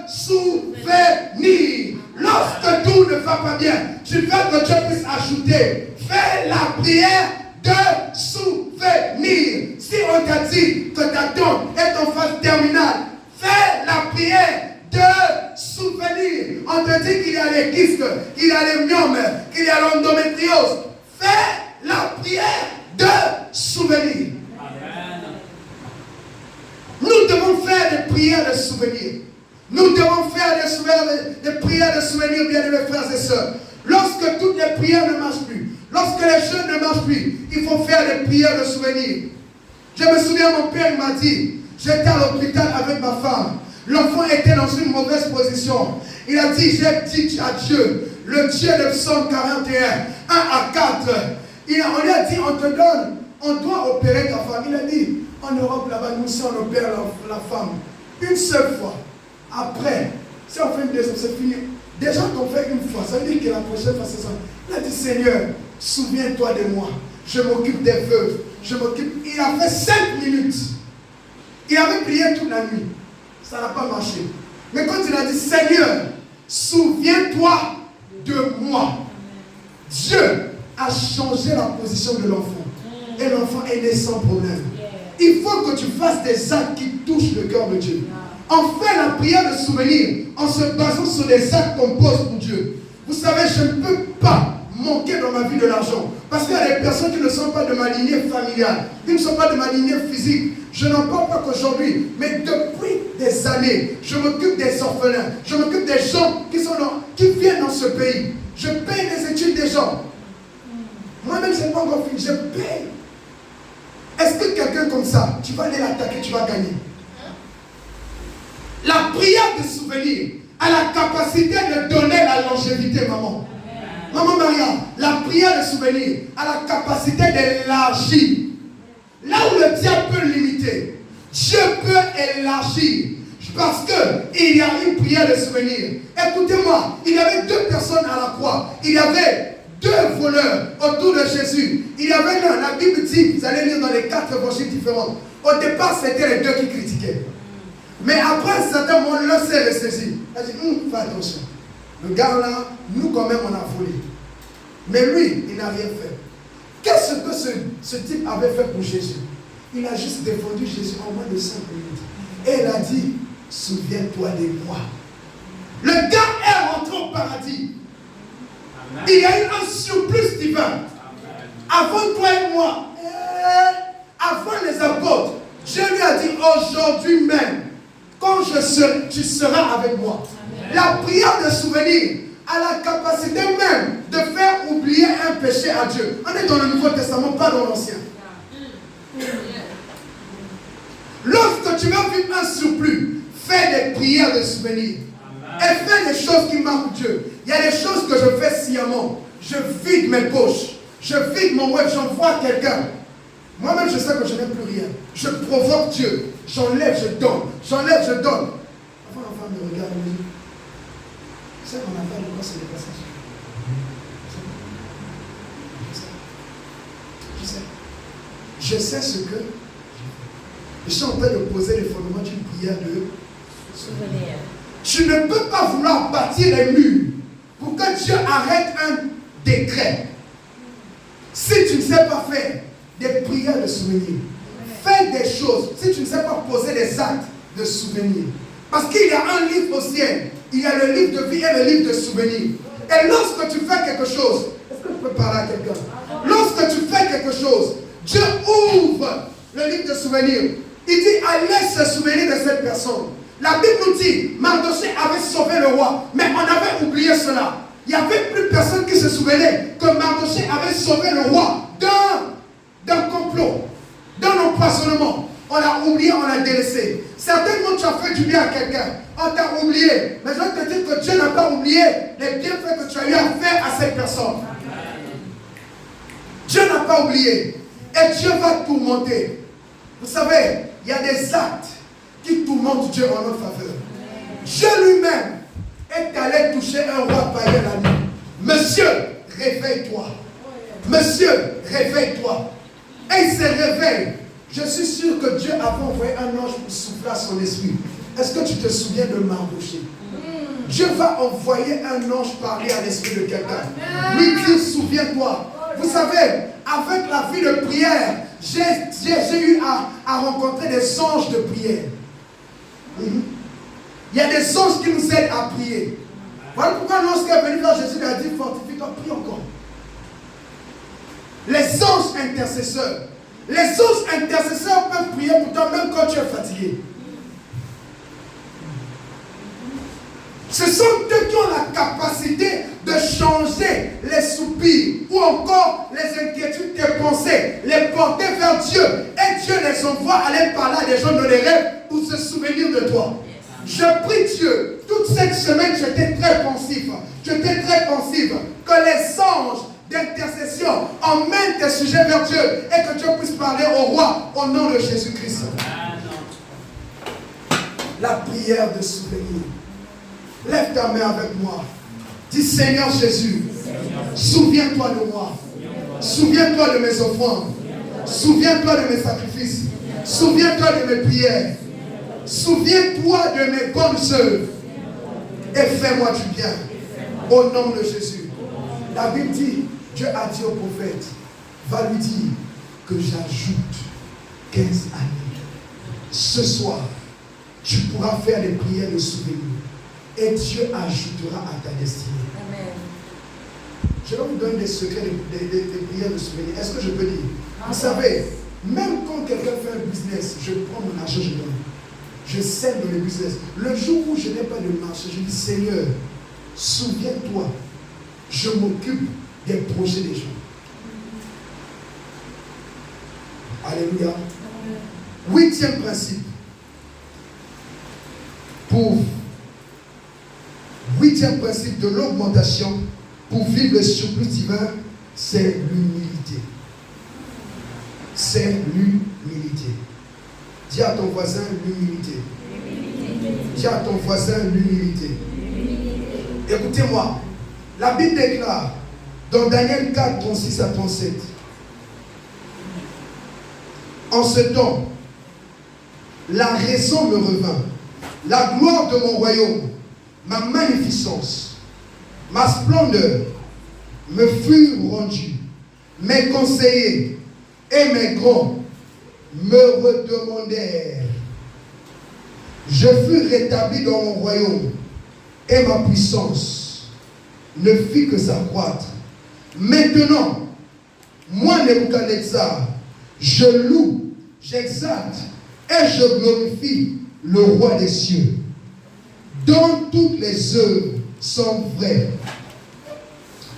souvenir. Lorsque tout ne va pas bien, tu veux que Dieu puisse ajouter, fais la prière de souvenir. Si on t'a dit que ta tante est en phase terminale, fais la prière de souvenir. On te dit qu'il y a les kystes, qu'il y a les myomes, qu'il y a l'endométriose. Fais la prière de souvenir. Amen. Nous devons faire des prières de souvenir. Nous devons faire des prières de souvenir, bien-aimés frères et sœurs. Lorsque toutes les prières ne marchent plus, lorsque les jeûnes ne marchent plus, il faut faire des prières de souvenir. Je me souviens, mon père m'a dit, j'étais à l'hôpital avec ma femme. L'enfant était dans une mauvaise position. Il a dit, j'ai dit à Dieu, le Dieu de Psaume 41, 1 à 4. On lui a dit, on te donne, on doit opérer ta femme. Il a dit, en Europe là-bas, nous sommes, on opère la femme une seule fois. Après, si on fait une deuxième, c'est fini. Déjà qu'on fait une fois, ça veut dire que la prochaine fois, c'est ça. Il a dit, Seigneur, souviens-toi de moi. Je m'occupe des veuves. Je m'occupe. Il a fait 5 minutes. Il avait prié toute la nuit. Ça n'a pas marché. Mais quand il a dit, Seigneur, souviens-toi de moi. Dieu a changé la position de l'enfant. Et l'enfant est né sans problème. Il faut que tu fasses des actes qui touchent le cœur de Dieu. On fait la prière de souvenir en se basant sur les actes qu'on pose pour Dieu. Vous savez, je ne peux pas manquer dans ma vie de l'argent. Parce qu'il y a des personnes qui ne sont pas de ma lignée familiale, qui ne sont pas de ma lignée physique. Je n'en parle pas qu'aujourd'hui, mais depuis des années, je m'occupe des orphelins, je m'occupe des gens qui viennent dans ce pays. Je paye les études des gens. Moi-même, je n'ai pas encore fini, je paye. Est-ce que quelqu'un comme ça, tu vas aller l'attaquer, tu vas gagner? La prière de souvenir a la capacité de donner la longévité, maman. Maman Maria, la prière de souvenir a la capacité d'élargir. Là où le diable peut limiter, Dieu peut élargir. Parce qu'il y a une prière de souvenir. Écoutez-moi, il y avait 2 personnes à la croix. Il y avait 2 voleurs autour de Jésus. Il y avait l'un, la Bible dit, vous allez lire dans les 4 évangiles différents. Au départ, c'était les 2 qui critiquaient. Mais après un certain moment, l'un s'est ressaisi. Il a dit, fais attention. Le gars là, nous quand même on a volé. Mais lui, il n'a rien fait. Qu'est-ce que ce type avait fait pour Jésus? Il a juste défendu Jésus en moins de 5 minutes. Et il a dit, souviens-toi de moi. Le gars est rentré au paradis. Amen. Il y a eu un surplus divin. Amen. Avant toi et moi, avant les apôtres, Dieu lui a dit, aujourd'hui même, quand tu seras avec moi. Amen. La prière de souvenir a la capacité même de faire oublier un péché à Dieu. On est dans le Nouveau Testament, pas dans l'Ancien. Lorsque tu veux vivre un surplus, fais des prières de souvenir. Et fais des choses qui marquent Dieu. Il y a des choses que je fais sciemment. Je vide mes poches. Je vide mon web, j'envoie quelqu'un. Moi-même, je sais que je n'ai plus rien. Je provoque Dieu. J'enlève, je donne. J'enlève, je donne. Avant, la femme me regarde et me dit, tu sais qu'on a pas de quoi, c'est des passages. Je sais ce que je suis en train de poser les fondements d'une prière de souvenir. Tu ne peux pas vouloir bâtir les murs pour que Dieu arrête un décret. Si tu ne sais pas faire des prières de souvenir, fais des choses. Si tu ne sais pas poser des actes de souvenir. Parce qu'il y a un livre au ciel. Il y a le livre de vie et le livre de souvenir. Et lorsque tu fais quelque chose, est-ce que je peux parler à quelqu'un? Lorsque tu fais quelque chose, Dieu ouvre le livre de souvenirs. Il dit, allez se souvenir personnes. La Bible nous dit, Mardochée avait sauvé le roi, mais on avait oublié cela. Il n'y avait plus personne qui se souvenait que Mardochée avait sauvé le roi d'un complot, d'un empoisonnement. On l'a oublié, on l'a délaissé. Certainement, tu as fait du bien à quelqu'un. On t'a oublié. Mais je veux te dire que Dieu n'a pas oublié les bienfaits que tu as eu à faire à cette personne. Dieu n'a pas oublié. Et Dieu va tourmenter. Vous savez, il y a des actes qui tourmentent Dieu en notre faveur. Dieu lui-même est allé toucher un roi païen la nuit. Monsieur, réveille-toi. Monsieur, réveille-toi. Et il se réveille. Je suis sûr que Dieu avait envoyé un ange pour souffler à son esprit. Est-ce que tu te souviens de Mardochée? Dieu va envoyer un ange parler à l'esprit de quelqu'un. Lui dire, souviens-toi. Vous savez, avec la vie de prière, j'ai eu à rencontrer des anges de prière. Il y a des anges qui nous aident à prier. Voilà pourquoi l'ange qui est venu quand Jésus lui a dit, fortifie-toi, prie encore. Les anges intercesseurs. Les anges intercesseurs peuvent prier pour toi même quand tu es fatigué. Ce sont eux qui ont la capacité de changer les soupirs ou encore les inquiétudes, tes pensées, les porter vers Dieu. Et Dieu les envoie aller parler à des gens dans les rêves pour se souvenir de toi. Je prie Dieu, toute cette semaine j'étais très pensif. J'étais très pensive que les anges d'intercession emmènent tes sujets vers Dieu et que Dieu puisse parler au roi au nom de Jésus-Christ. La prière de souvenir. Lève ta main avec moi. Dis Seigneur Jésus, souviens-toi de moi. Souviens-toi de mes offrandes. Souviens-toi de mes sacrifices. Souviens-toi de mes prières. Souviens-toi de mes bonnes œuvres. Et fais-moi du bien. Au nom de Jésus. La Bible dit, Dieu a dit au prophète, va lui dire que j'ajoute 15 années. Ce soir, tu pourras faire des prières de souvenir. Et Dieu ajoutera à ta destinée. Amen. Je vais vous donner des secrets des prières de souvenir. Est-ce que je peux dire? Amen. Vous savez, même quand quelqu'un fait un business, je prends mon argent, je donne. Je sème dans le business. Le jour où je n'ai pas de marché, je dis Seigneur, souviens-toi, je m'occupe des projets des gens. Alléluia. Amen. 8e principe. Huitième principe de l'augmentation pour vivre le surplus divin, c'est l'humilité. C'est l'humilité. Dis à ton voisin l'humilité. Dis à ton voisin l'humilité. Écoutez-moi. La Bible déclare dans Daniel 4, 36 à 37. En ce temps, la raison me revint. La gloire de mon royaume, ma magnificence, ma splendeur me furent rendus. Mes conseillers et mes grands me redemandèrent. Je fus rétabli dans mon royaume et ma puissance ne fit que s'accroître. Maintenant, moi Nebuchadnezzar, je loue, j'exalte et je glorifie le roi des cieux, dont toutes les œuvres sont vraies,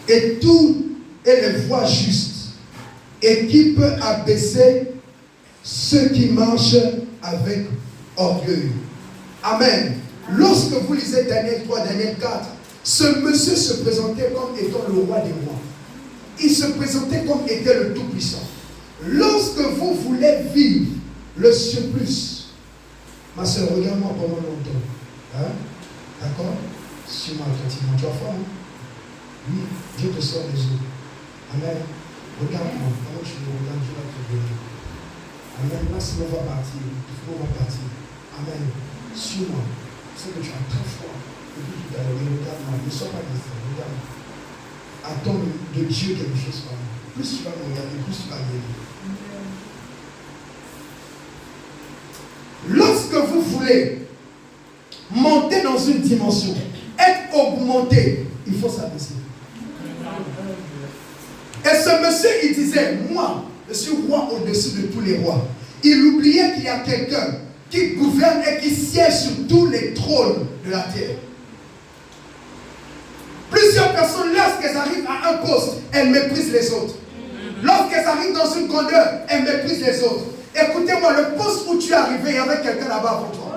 et les voies justes, et qui peut abaisser ceux qui marchent avec orgueil. Amen. Lorsque vous lisez Daniel 3, Daniel 4, ce monsieur se présentait comme étant le roi des rois. Il se présentait comme étant le Tout-Puissant. Lorsque vous voulez vivre le surplus, ma soeur, regarde-moi pendant longtemps. Hein? D'accord? Suis-moi attentivement. Tu as faim? Hein? Oui, Dieu te sort des eaux. Amen. Regarde-moi. Pendant que je me regarde, je vais te bénir. Amen. Là, sinon, on va partir. On va partir. Amen. Suis-moi. Je sais que tu as très froid. Depuis tout à l'heure, mais regarde-moi. Ne sois pas distrait. Regarde-moi. Attends de Dieu quelque chose par moi. Plus tu vas me regarder, plus tu vas guérir. Lorsque vous voulez monter dans une dimension, être augmenté, il faut s'abaisser. Et ce monsieur, il disait, moi, je suis roi au-dessus de tous les rois. Il oubliait qu'il y a quelqu'un qui gouverne et qui siège sur tous les trônes de la terre. Plusieurs personnes, lorsqu'elles arrivent à un poste, elles méprisent les autres. Lorsqu'elles arrivent dans une grandeur, elles méprisent les autres. Écoutez-moi, le poste où tu es arrivé, il y avait quelqu'un là-bas avant toi.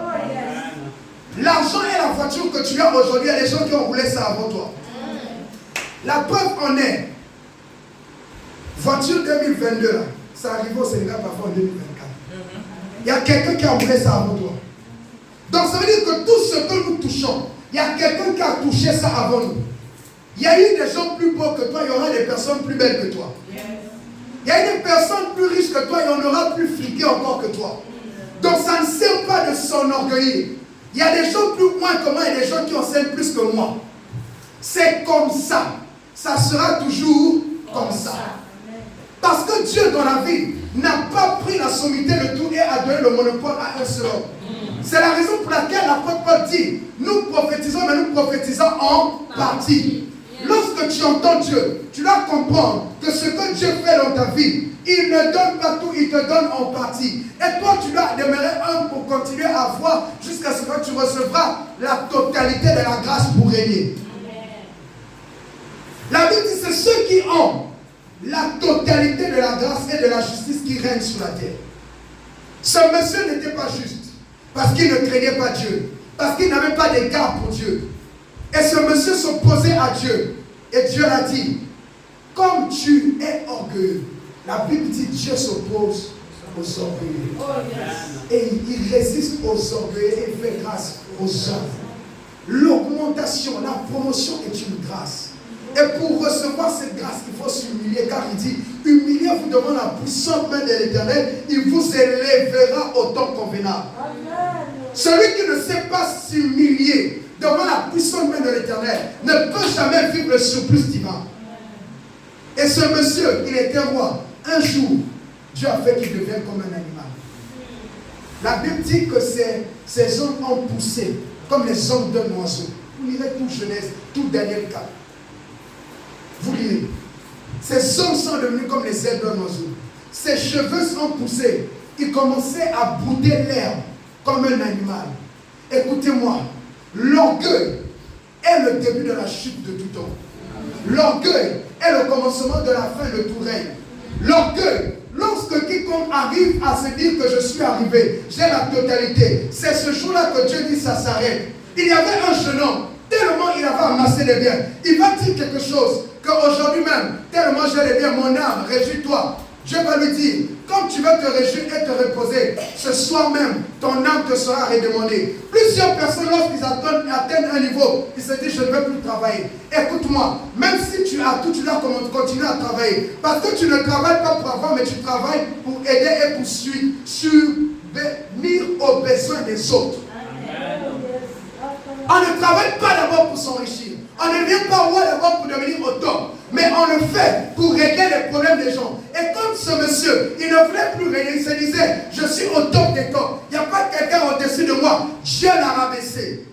L'argent et la voiture que tu as aujourd'hui, il y a des gens qui ont roulé ça avant toi. La preuve en est, voiture 2022 là, ça arrive au Sénégal parfois en 2024. Il y a quelqu'un qui a roulé ça avant toi. Donc ça veut dire que tout ce que nous touchons, il y a quelqu'un qui a touché ça avant nous. Il y a eu des gens plus beaux que toi, il y aura des personnes plus belles que toi. Il y a eu des personnes plus riches que toi, il y en aura plus fliquées encore que toi. Donc ça ne sert pas de s'enorgueillir. Il y a des gens plus moins que moi et des gens qui enseignent plus que moi. C'est comme ça. Ça sera toujours comme ça. Parce que Dieu dans la vie n'a pas pris la sommité de tout et a donné le monopole à un seul homme. C'est la raison pour laquelle l'apôtre Paul dit, nous prophétisons, mais nous prophétisons en partie. Lorsque tu entends Dieu, tu dois comprendre que ce que Dieu fait dans ta vie, il ne donne pas tout, il te donne en partie. Et toi, tu dois demeurer un pour continuer à voir jusqu'à ce que tu recevras la totalité de la grâce pour régner. La Bible dit, c'est ceux qui ont la totalité de la grâce et de la justice qui règnent sur la terre. Ce monsieur n'était pas juste, parce qu'il ne craignait pas Dieu, parce qu'il n'avait pas d'égard pour Dieu. Et ce monsieur s'opposait à Dieu. Et Dieu l'a dit, comme tu es orgueilleux, la Bible dit Dieu s'oppose aux orgueilleux. Et il résiste aux orgueilleux et il fait grâce aux hommes. L'augmentation, la promotion est une grâce. Et pour recevoir cette grâce, il faut s'humilier, car il dit, humiliez-vous devant la puissante main de l'Éternel, il vous élèvera au temps convenable. Celui qui ne sait pas s'humilier devant la puissante main de l'Éternel ne peut jamais vivre le surplus divin. Et ce monsieur, il était roi. Un jour, Dieu a fait qu'il devienne comme un animal. La Bible dit que ces hommes ont poussé comme les hommes d'un oiseau. Vous lirez tout Genèse, tout Daniel 4. Vous lirez. Ces hommes sont devenus comme les ailes d'un oiseau. Ses cheveux sont poussés. Il commençait à brouter l'herbe comme un animal. Écoutez-moi, l'orgueil est le début de la chute de tout homme. L'orgueil est le commencement de la fin de tout règne. L'orgueil, lorsque quiconque arrive à se dire que je suis arrivé, j'ai la totalité, c'est ce jour-là que Dieu dit ça s'arrête. Il y avait un jeune homme, tellement il avait amassé des biens. Il va dire quelque chose, qu'aujourd'hui même, tellement j'ai les biens, mon âme, réjouis-toi. Dieu va lui dire, comme tu veux te réjouir et te reposer, ce soir même, ton âme te sera redemandée. Plusieurs personnes, lorsqu'ils atteignent un niveau, ils se disent, je ne veux plus travailler. Écoute-moi, même si tu as tout, tu dois continuer à travailler. Parce que tu ne travailles pas pour avoir, mais tu travailles pour aider et pour subvenir aux besoins des autres. Amen. On ne travaille pas d'abord pour s'enrichir. On ne vient pas roi d'abord pour devenir au top. Mais on le fait pour régler les problèmes des gens. Et comme ce monsieur, il ne voulait plus régler, il se disait, je suis au top des tops. Il n'y a pas quelqu'un au-dessus de moi. Dieu l'a rabaissé.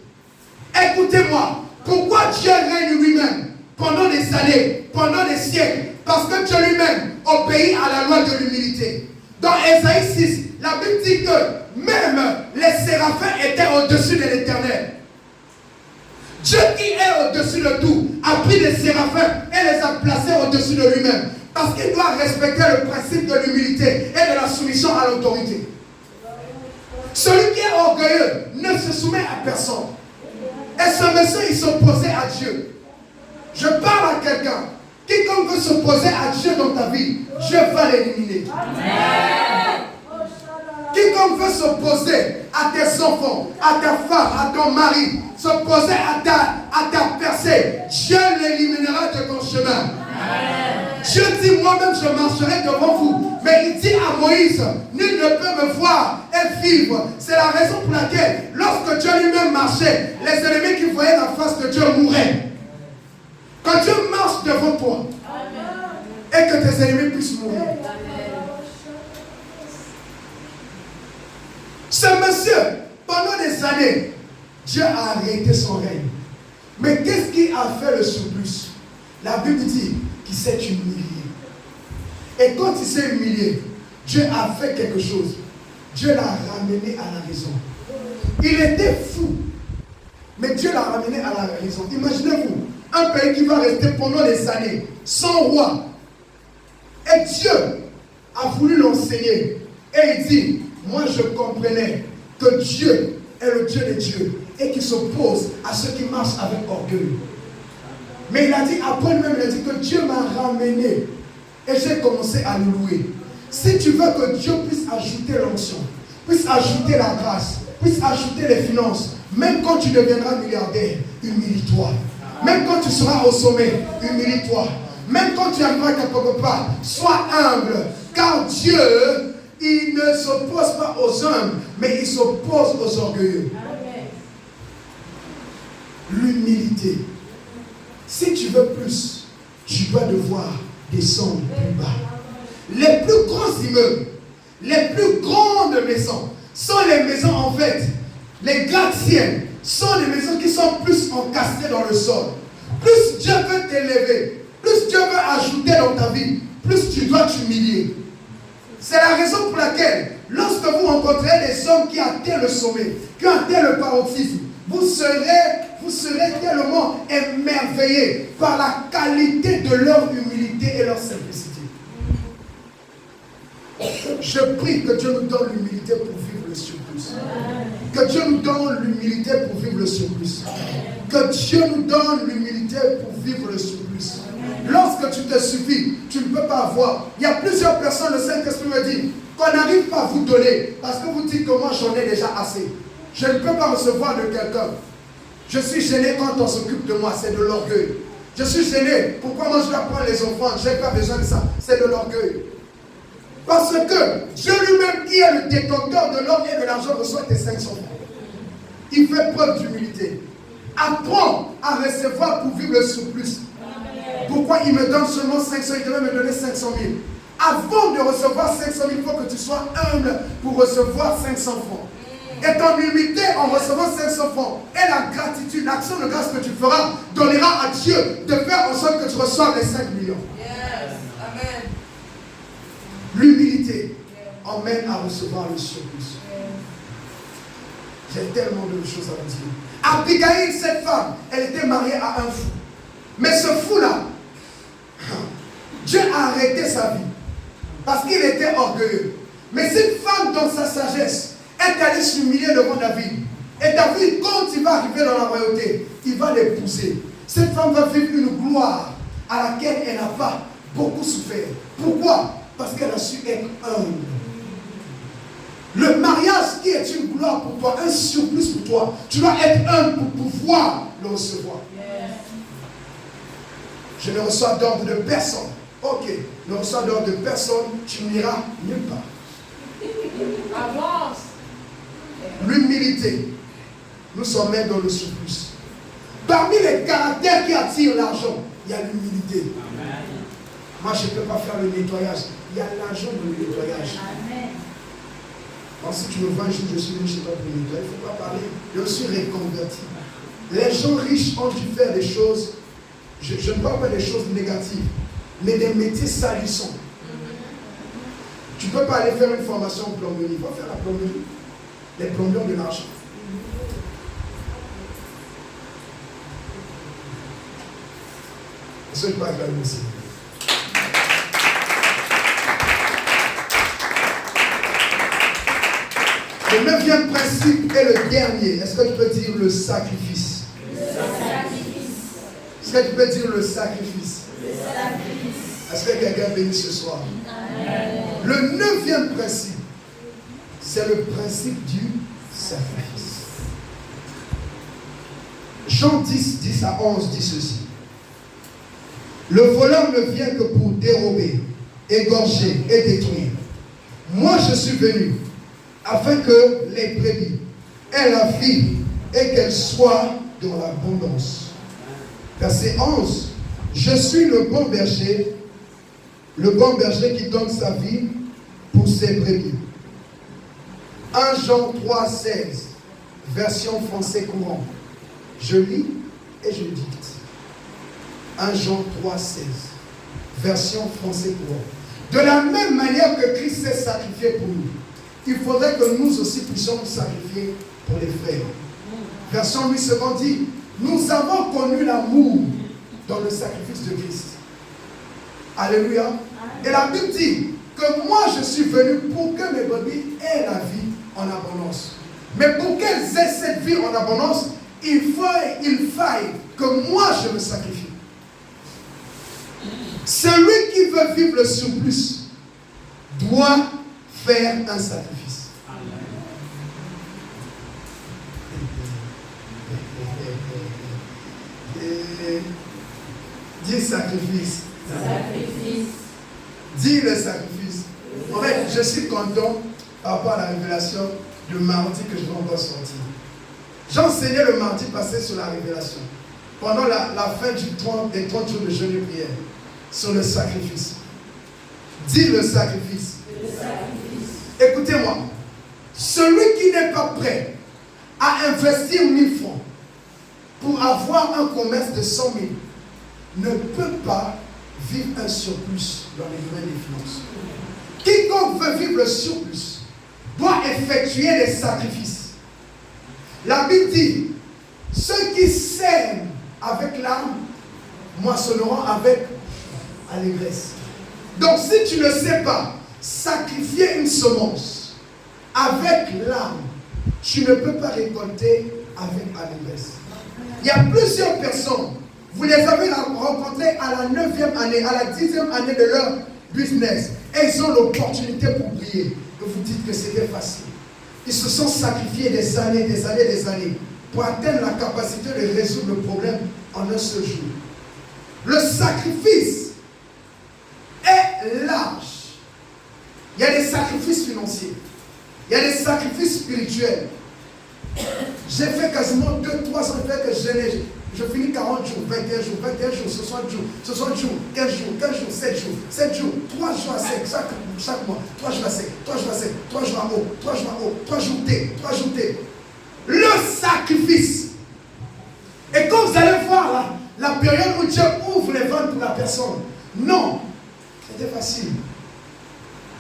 Écoutez-moi, pourquoi Dieu règne lui-même pendant des années, pendant des siècles? Parce que Dieu lui-même obéit à la loi de l'humilité. Dans Ésaïe 6, la Bible dit que même les séraphins étaient au-dessus de l'Éternel. Dieu qui est au-dessus de tout a pris les séraphins et les a placés au-dessus de lui-même. Parce qu'il doit respecter le principe de l'humilité et de la soumission à l'autorité. Celui qui est orgueilleux ne se soumet à personne. Et ce monsieur, il s'opposait à Dieu. Je parle à quelqu'un. Quiconque veut s'opposer à Dieu dans ta vie, Dieu va l'éliminer. Quiconque veut s'opposer à tes enfants, à ta femme, à ton mari, s'opposer à ta percée, Dieu l'éliminera de ton chemin. Amen. Dieu dit, moi-même je marcherai devant vous. Mais il dit à Moïse, nul ne peut me voir et vivre. C'est la raison pour laquelle, lorsque Dieu lui-même marchait, les ennemis qui voyaient la face de Dieu mouraient. Quand Dieu marche devant toi, et que tes ennemis puissent mourir. Ce monsieur, pendant des années, Dieu a arrêté son règne. Mais qu'est-ce qui a fait le surplus? La Bible dit qu'il s'est humilié. Et quand il s'est humilié, Dieu a fait quelque chose. Dieu l'a ramené à la raison. Il était fou, mais Dieu l'a ramené à la raison. Imaginez-vous, un pays qui va rester pendant des années sans roi. Et Dieu a voulu l'enseigner. Et il dit, moi je comprenais que Dieu est le Dieu des dieux et qui s'oppose à ceux qui marchent avec orgueil. Mais il a dit, après lui-même, il a dit que Dieu m'a ramené et j'ai commencé à le louer. Si tu veux que Dieu puisse ajouter l'onction, puisse ajouter la grâce, puisse ajouter les finances, même quand tu deviendras milliardaire, humilie-toi. Même quand tu seras au sommet, humilie-toi. Même quand tu arriveras quelque part, sois humble. Car Dieu, il ne s'oppose pas aux humbles, mais il s'oppose aux orgueilleux. L'humilité. Si tu veux plus, tu dois devoir descendre plus bas. Les plus grands immeubles, les plus grandes maisons, sont les maisons en fait, les gratte-ciels, sont les maisons qui sont plus encastrées dans le sol. Plus Dieu veut t'élever, plus Dieu veut ajouter dans ta vie, plus tu dois t'humilier. C'est la raison pour laquelle, lorsque vous rencontrez des hommes qui atteignent le sommet, qui atteignent le paroxysme, vous serez tellement émerveillés par la qualité de leur humilité et leur simplicité. Je prie que Dieu nous donne l'humilité pour vivre le surplus. Que Dieu nous donne l'humilité pour vivre le surplus. Que Dieu nous donne l'humilité pour vivre le surplus. Lorsque tu te suffis, tu ne peux pas avoir. Il y a plusieurs personnes, le Saint-Esprit me dit, qu'on n'arrive pas à vous donner parce que vous dites que moi j'en ai déjà assez. Je ne peux pas recevoir de quelqu'un. Je suis gêné quand on s'occupe de moi, c'est de l'orgueil. Je suis gêné. Pourquoi moi je dois prendre les enfants? Je n'ai pas besoin de ça. C'est de l'orgueil. Parce que Dieu lui-même qui est le détenteur de l'or et de l'argent reçoit tes 500 francs. Il fait preuve d'humilité. Apprends à recevoir pour vivre le surplus. Pourquoi il me donne seulement 500, il devait me donner 500 000. Avant de recevoir 500 000, il faut que tu sois humble pour recevoir 500 francs. Et ton humilité en recevant 500 francs et la gratitude, l'action de grâce que tu feras, donnera à Dieu de faire en sorte que tu reçoives les 5 millions. Yes. Amen. L'humilité emmène à recevoir le surplus. J'ai tellement de choses à vous dire. Abigail, cette femme, elle était mariée à un fou. Mais ce fou-là, Dieu a arrêté sa vie parce qu'il était orgueilleux. Mais cette femme, dans sa sagesse, est allée s'humilier devant David. Et David, quand il va arriver dans la royauté, il va l'épouser. Cette femme va vivre une gloire à laquelle elle n'a pas beaucoup souffert. Pourquoi? Parce qu'elle a su être humble. Le mariage qui est une gloire pour toi, un surplus pour toi, tu dois être humble pour pouvoir le recevoir. Je ne reçois d'ordre de personne. Ok, ne reçois d'ordre de personne, tu n'iras nulle part. Avance. L'humilité nous emmène dans le surplus. Parmi les caractères qui attirent l'argent, il y a l'humilité. Moi, je ne peux pas faire le nettoyage. Il y a l'argent dans le nettoyage. Si tu me vois un jour, je suis venu chez toi pour nettoyer, il ne faut pas parler. Je suis reconverti. Les gens riches ont dû faire des choses, je ne parle pas des choses négatives, mais des métiers salissants. Tu ne peux pas aller faire une formation en plomberie. Va faire la plomberie. Les plombiers ont de l'argent. Est-ce que je peux acclamer aussi? Le 9e principe est le dernier. Est-ce que tu peux dire le sacrifice? Le sacrifice. Est-ce que tu peux dire le sacrifice? Le sacrifice. Est-ce que quelqu'un est béni ce soir? Amen. Le 9e principe, c'est le principe du sacrifice. Jean 10, 10 à 11 dit ceci. Le voleur ne vient que pour dérober, égorger et détruire. Moi je suis venu afin que les brebis aient la vie et qu'elles soient dans l'abondance. Verset 11. Je suis le bon berger qui donne sa vie pour ses brebis. 1 Jean 3, 16, version français courant. Je lis et je dicte. 1 Jean 3, 16, version français courant. De la même manière que Christ s'est sacrifié pour nous, il faudrait que nous aussi puissions nous sacrifier pour les frères. Version 8 second dit, nous avons connu l'amour dans le sacrifice de Christ. Alléluia. Et la Bible dit que moi je suis venu pour que mes brebis aient la vie en abondance. Mais pour qu'elles aient cette vie en abondance, il faille que moi je me sacrifie. Celui qui veut vivre le surplus doit faire un sacrifice. Dis sacrifice. Sacrifice. Dis le sacrifice. En fait, je suis content par rapport à la révélation du mardi que je vais encore sortir. J'enseignais le mardi passé sur la révélation. Pendant la fin des 30 jours de jeûne et prière. Sur le sacrifice. Dis le sacrifice. Le sacrifice. Écoutez-moi. Celui qui n'est pas prêt à investir 1000 francs pour avoir un commerce de 100 000 ne peut pas vivre un surplus dans les domaines des finances. Quiconque veut vivre le surplus doit effectuer des sacrifices. La Bible dit, ceux qui sèment avec l'âme moissonneront avec allégresse. Donc si tu ne sais pas sacrifier une semence avec l'âme, tu ne peux pas récolter avec allégresse. Il y a plusieurs personnes, vous les avez rencontrées à la 9e année, à la 10e année de leur business, et ils ont l'opportunité pour briller. Et vous dites que c'était facile. Ils se sont sacrifiés des années pour atteindre la capacité de résoudre le problème en un seul jour. Le sacrifice est large. Il y a des sacrifices financiers. Il y a des sacrifices spirituels. J'ai fait quasiment 2-3 ans que je finis 40 jours, 21 jours, 60 jours, 15 jours, 7 jours, 3 jours à sec, chaque mois, 3 jours à sec, 3 jours à sec, 3 jours à eau, 3 jours à eau, 3 jours thé. Le sacrifice. Et quand vous allez voir la période où Dieu ouvre les ventes pour la personne, non, c'était facile.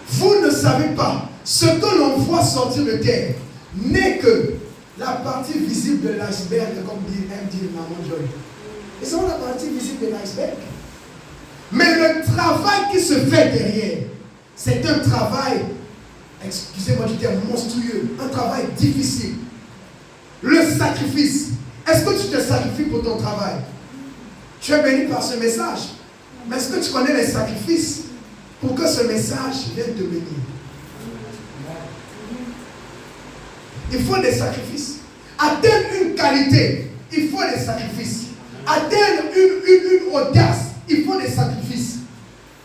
Vous ne savez pas, ce que l'on voit sortir de terre n'est que la partie visible de l'iceberg, comme aime dire Maman Joy. Et c'est la partie visible de l'iceberg. Mais le travail qui se fait derrière, c'est un travail, excusez-moi du terme, monstrueux, un travail difficile. Le sacrifice. Est-ce que tu te sacrifies pour ton travail? Tu es béni par ce message. Mais est-ce que tu connais les sacrifices pour que ce message vienne te bénir? Il faut des sacrifices. Atteindre une qualité, il faut des sacrifices. Atteindre une audace, il faut des sacrifices.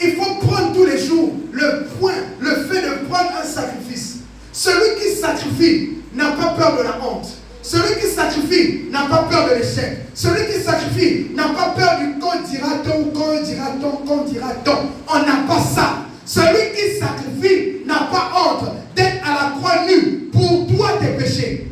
Il faut prendre tous les jours le fait de prendre un sacrifice. Celui qui sacrifie n'a pas peur de la honte. Celui qui sacrifie n'a pas peur de l'échec. Celui qui sacrifie n'a pas peur du qu'on dira-t-on, qu'on dira-t-on. On n'a pas ça. Celui qui sacrifie n'a pas honte d'être à la croix nue pour toi tes péchés.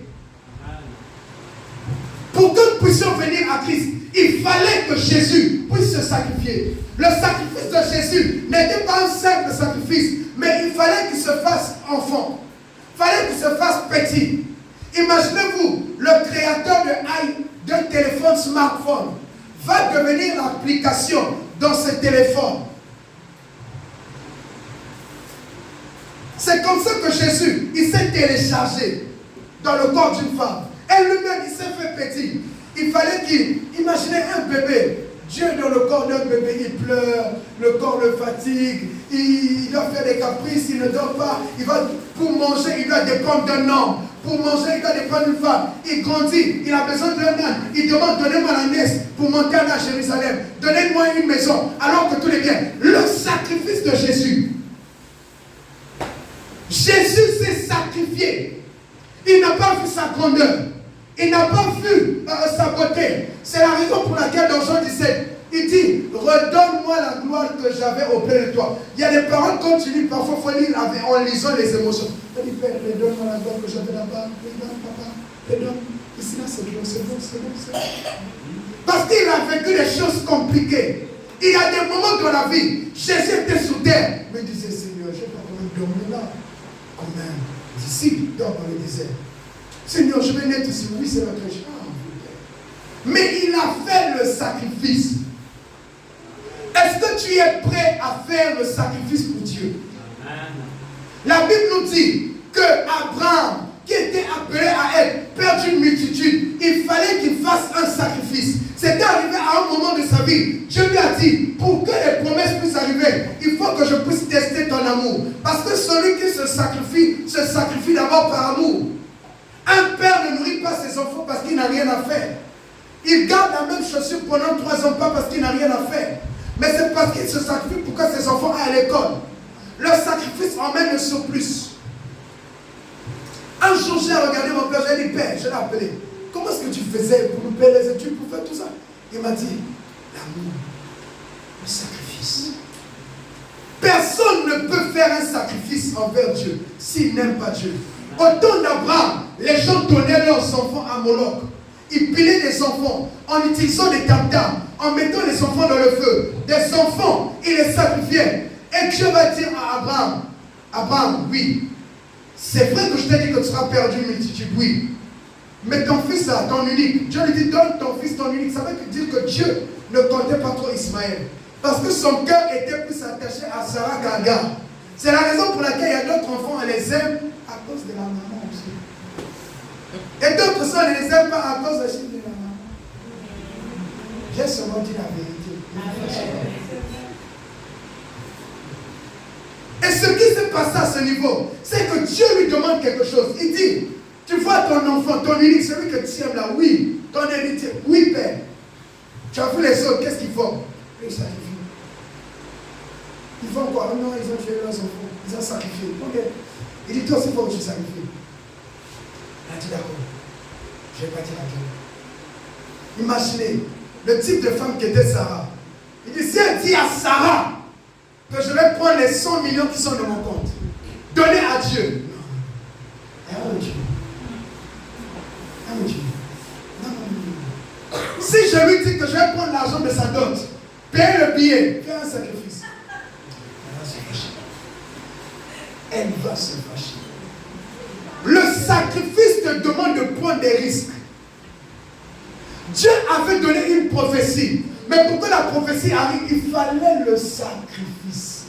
Pour que nous puissions venir à Christ, il fallait que Jésus puisse se sacrifier. Le sacrifice de Jésus n'était pas un simple sacrifice, mais il fallait qu'il se fasse enfant. Il fallait qu'il se fasse petit. Imaginez-vous, le créateur d'un téléphone smartphone va devenir l'application dans ce téléphone. C'est comme ça que Jésus, il s'est téléchargé dans le corps d'une femme. Et lui-même, il s'est fait petit. Il fallait imaginez un bébé. Dieu dans le corps d'un bébé, il pleure, le corps le fatigue, il doit faire des caprices, il ne dort pas. Pour manger, il doit dépendre d'un homme. Pour manger, il doit dépendre d'une femme. Il grandit, il a besoin d'un âne. Il demande, donnez-moi la naisse pour monter à Jérusalem. Donnez-moi une maison, alors que tout est bien. Le sacrifice de Jésus. Jésus s'est sacrifié. Il n'a pas vu sa grandeur. Il n'a pas vu sa beauté. C'est la raison pour laquelle dans Jean 17, il dit, redonne-moi la gloire que j'avais auprès de toi. Il y a des paroles quand tu lis, parfois il faut lire en lisant les émotions. Il dit, Père, redonne-moi la gloire que j'avais là-bas. Redonne, papa, redonne. Ici, là, c'est bon. Parce qu'il a vécu des choses compliquées. Il y a des moments dans la vie, Jésus était sous terre. Mais il disait, Seigneur, je ne vais pas quand même dormir là. Quand même. Les disciples dorment dans le désert. Seigneur, je vais naître ici. Oui, c'est notre champ. Mais il a fait le sacrifice. Est-ce que tu es prêt à faire le sacrifice pour Dieu? Amen. La Bible nous dit que Abraham, qui était appelé à être père d'une multitude, il fallait qu'il fasse un sacrifice. C'était arrivé à un moment de sa vie. Dieu lui a dit, pour que les promesses puissent arriver, il faut que je puisse tester ton amour. Parce que celui qui se sacrifie d'abord par amour. Un père ne nourrit pas ses enfants parce qu'il n'a rien à faire. Il garde la même chaussure pendant 3 ans, pas parce qu'il n'a rien à faire. Mais c'est parce qu'il se sacrifie pour que ses enfants aillent à l'école. Le sacrifice emmène le surplus. Un jour, j'ai regardé mon père, j'ai dit, Père, je l'ai appelé. Comment est-ce que tu faisais pour nous payer les études, pour faire tout ça? Il m'a dit, l'amour, le sacrifice. Personne ne peut faire un sacrifice envers Dieu s'il n'aime pas Dieu. Au temps d'Abraham, les gens donnaient leurs enfants à Moloch. Ils pilaient des enfants en utilisant des tam-tams, en mettant les enfants dans le feu. Des enfants, ils les sacrifiaient. Et Dieu va dire à Abraham, Abraham, oui, c'est vrai que je t'ai dit que tu seras père d'une multitude, oui. Mais ton fils là, ton unique, Dieu lui dit, donne ton fils, ton unique. Ça veut dire que Dieu ne comptait pas trop Ismaël. Parce que son cœur était plus attaché à Sarah qu'à Agar. C'est la raison pour laquelle il y a d'autres enfants, on les aime à cause de la maman aussi. Et d'autres ça, on ne les aime pas à cause de la maman. J'ai seulement dit la vérité. Et ce qui s'est passé à ce niveau, c'est que Dieu lui demande quelque chose. Il dit, tu vois ton enfant, ton unique, celui que tu aimes là, oui. Ton héritier, oui Père. Tu as vu les autres, qu'est-ce qu'ils font? Ils sacrifient. Ils font quoi? Non, ils ont tué leurs enfants. Ils ont sacrifié. Ok. Il dit, toi aussi, il faut que tu sacrifies. Il a dit, d'accord. Je n'ai pas dit d'accord. Imaginez le type de femme qui était Sarah. Il dit, si elle dit à Sarah que je vais prendre les 100 millions qui sont dans mon compte, donner à Dieu. Non. Oh Dieu. Oh Dieu. Non. Si je lui dis que je vais prendre l'argent de sa dot, payer le billet, faire un sacrifice, elle va se fâcher. Elle va se fâcher. Le sacrifice te demande de prendre des risques. Dieu avait donné une prophétie. Mais pour que la prophétie arrive, il fallait le sacrifice.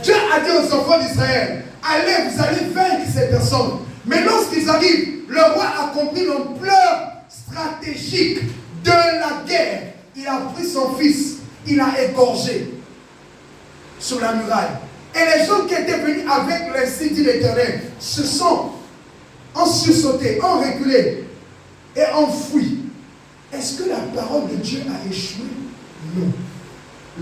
Dieu a dit aux enfants d'Israël, allez, vous allez vaincre ces personnes. Mais lorsqu'ils arrivent, le roi a compris l'ampleur stratégique de la guerre. Il a pris son fils, il a égorgé sur la muraille. Et les gens qui étaient venus avec l'insigne de l'Éternel se sont sursautés, ont reculé et ont fui. Est-ce que la parole de Dieu a échoué? Non.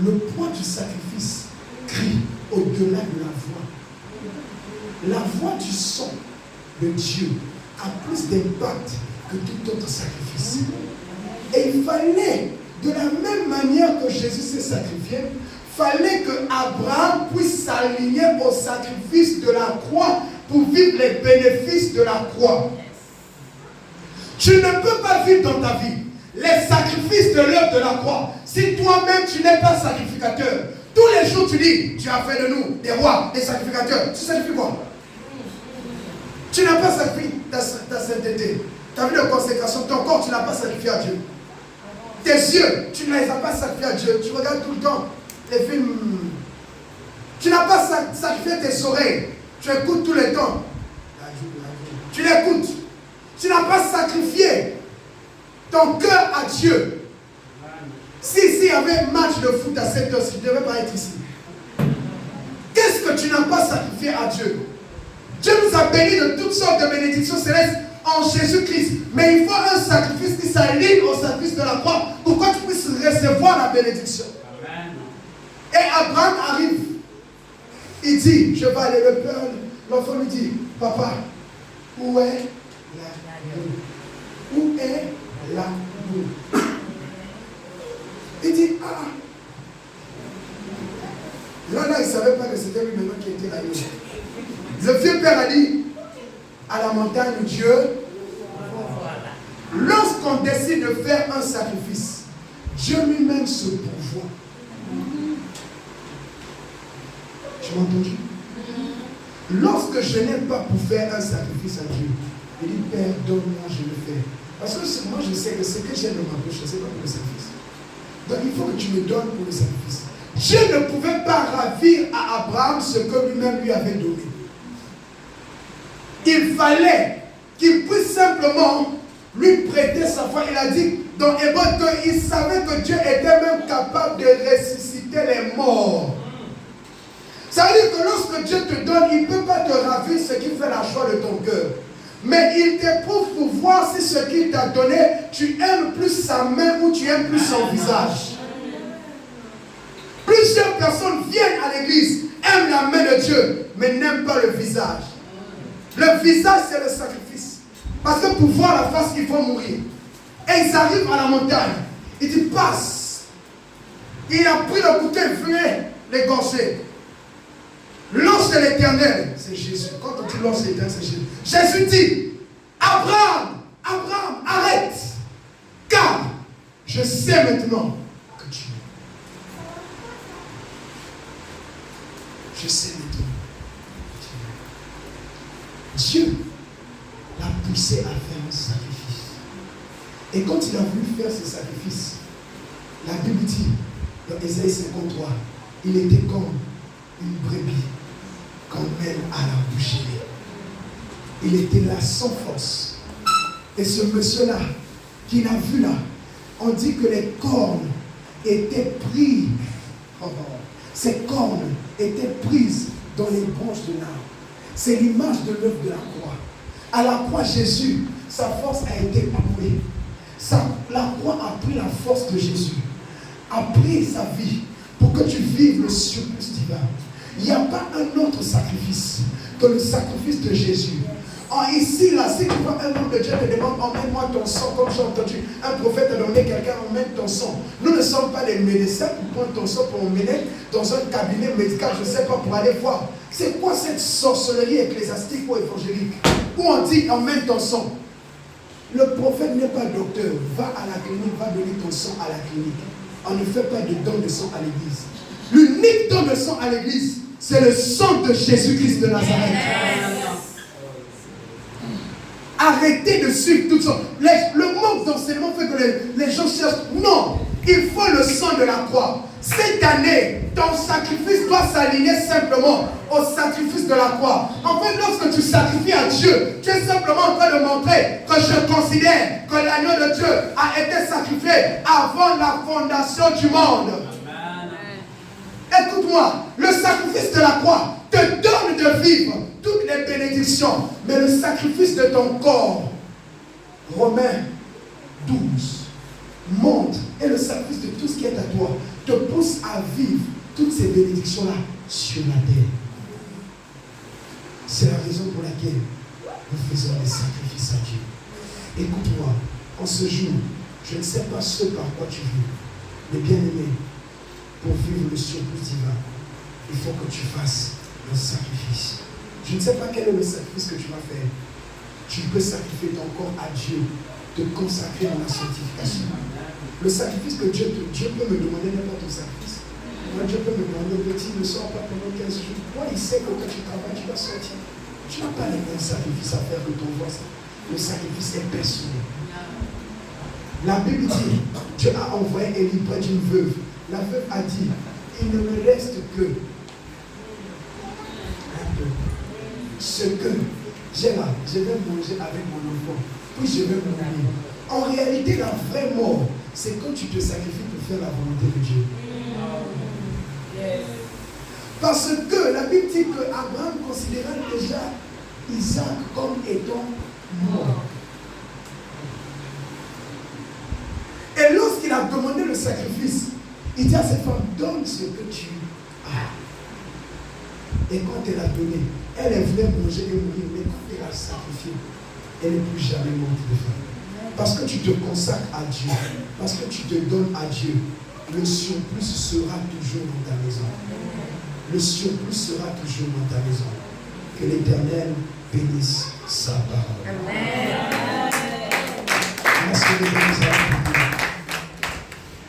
Le poids du sacrifice crie au-delà de la voix. La voix du sang de Dieu a plus d'impact que tout autre sacrifice. Et il fallait, de la même manière que Jésus s'est sacrifié, fallait que Abraham puisse s'aligner au sacrifice de la croix pour vivre les bénéfices de la croix. Tu ne peux pas vivre dans ta vie les sacrifices de l'œuvre de la croix si toi-même tu n'es pas sacrificateur. Tous les jours tu dis, tu as fait de nous des rois, des sacrificateurs. Tu sacrifies quoi? Tu n'as pas sacrifié ta sainteté, ta vie de consécration, ton corps, tu n'as pas sacrifié à Dieu. Tes yeux, tu ne les as pas sacrifiés à Dieu. Tu regardes tout le temps les films. Tu n'as pas sacrifié tes oreilles. Tu écoutes tout le temps. Tu l'écoutes. Tu n'as pas sacrifié ton cœur à Dieu. Si il y avait un match de foot à 7 heures, tu ne devais pas être ici. Qu'est-ce que tu n'as pas sacrifié à Dieu? Dieu nous a bénis de toutes sortes de bénédictions célestes en Jésus-Christ. Mais il faut un sacrifice qui s'aligne au sacrifice de la croix pour que tu puisses recevoir la bénédiction. Amen. Et Abraham arrive. Il dit, je vais aller le père. L'enfant lui dit, papa, où est l'amour? Où est l'amour? Il dit, ah. Là, il ne savait pas que c'était lui maintenant qui était là. Le vieux père a dit, à la montagne, Dieu, lorsqu'on décide de faire un sacrifice, Dieu lui-même se pourvoit. Tu m'as entendu? Lorsque que je n'ai pas pour faire un sacrifice à Dieu. Il dit, Père, donne-moi, je le fais. Parce que moi, je sais que ce que j'ai dans ma bouche, ce n'est pas pour le sacrifice. Donc, il faut que tu me donnes pour le sacrifice. Dieu ne pouvait pas ravir à Abraham ce que lui-même lui avait donné. Il fallait qu'il puisse simplement lui prêter sa foi. Il a dit dans Hébreux qu'il savait que Dieu était même capable de ressusciter les morts. Ça veut dire que lorsque Dieu te donne, il ne peut pas te ravir ce qui fait la joie de ton cœur. Mais il t'éprouve pour voir si ce qu'il t'a donné, tu aimes plus sa main ou tu aimes plus son visage. Plusieurs personnes viennent à l'église, aiment la main de Dieu, mais n'aiment pas le visage. Le visage, c'est le sacrifice. Parce que pour voir la face, il faut mourir. Et ils arrivent à la montagne. Il dit, passe. Il a pris le couteau, venez l'égorger. L'ange de l'Éternel, c'est Jésus. Quand on dit l'ange de l'Éternel, c'est Jésus. Jésus dit, Abraham, Abraham, arrête. Car je sais maintenant que tu m'aimes. Je sais maintenant que tu m'aimes. Dieu l'a poussé à faire un sacrifice. Et quand il a voulu faire ce sacrifice, la Bible dit, dans Ésaïe 53, il était comme une brebis qu'on mène à la boucherie. Il était là sans force. Et ce monsieur-là, qui l'a vu là, on dit que les cornes étaient prises. Ces cornes étaient prises dans les branches de l'arbre. C'est l'image de l'œuvre de la croix. À la croix, Jésus, sa force a été coupée. La croix a pris la force de Jésus, a pris sa vie pour que tu vives le surplus divin. Il n'y a pas un autre sacrifice que le sacrifice de Jésus. Ici, là, si tu vois un homme de Dieu te demande, emmène-moi ton sang, comme j'ai entendu un prophète a donné quelqu'un, emmène ton sang. Nous ne sommes pas des médecins pour prendre ton sang, pour emmener dans un cabinet médical, je ne sais pas, pour aller voir. C'est quoi cette sorcellerie ecclésiastique ou évangélique où on dit, emmène ton sang? Le prophète n'est pas docteur. Va à la clinique, va donner ton sang à la clinique. On ne fait pas de don de sang à l'église. L'unique don de sang à l'église, c'est le sang de Jésus-Christ de Nazareth. Arrêtez de suivre tout ça. Le manque d'enseignement fait que les gens cherchent. Non, il faut le sang de la croix. Cette année, ton sacrifice doit s'aligner simplement au sacrifice de la croix. En fait, lorsque tu sacrifies à Dieu, tu es simplement en train de montrer que je considère que l'agneau de Dieu a été sacrifié avant la fondation du monde. Écoute-moi, le sacrifice de la croix te donne de vivre toutes les bénédictions, mais le sacrifice de ton corps, Romains 12, monte, et le sacrifice de tout ce qui est à toi te pousse à vivre toutes ces bénédictions-là sur la terre. C'est la raison pour laquelle nous faisons des sacrifices à Dieu. Écoute-moi, en ce jour, je ne sais pas ce par quoi tu vis, mais bien aimé, pour vivre le surplus divin, il faut que tu fasses un sacrifice. Je ne sais pas quel est le sacrifice que tu vas faire. Tu peux sacrifier ton corps à Dieu, te consacrer à la sanctification. Le sacrifice que Dieu peut me demander n'importe quel sacrifice. Moi, Dieu peut me demander, petit, ne sors pas pendant 15 jours. Moi, il sait que quand tu travailles, tu vas sortir. Tu n'as pas les mêmes sacrifices à faire que ton voisin. Le sacrifice est personnel. La Bible dit, Dieu a envoyé Élie près d'une veuve. La veuve a dit, il ne me reste que ce que j'ai là, je vais manger avec mon enfant, puis je vais mourir. En réalité, la vraie mort, c'est quand tu te sacrifies pour faire la volonté de Dieu. Parce que la Bible dit que Abraham considérait déjà Isaac comme étant mort. Et lorsqu'il a demandé le sacrifice, il dit à cette femme, donne ce que tu as. Et quand elle a donné, elle voulait manger et mourir, mais quand elle a sacrifié, elle n'est plus jamais morte de faim. Parce que tu te consacres à Dieu, parce que tu te donnes à Dieu, le surplus sera toujours dans ta maison. Le surplus sera toujours dans ta maison. Que l'Éternel bénisse sa parole. Amen. Merci de nous avoir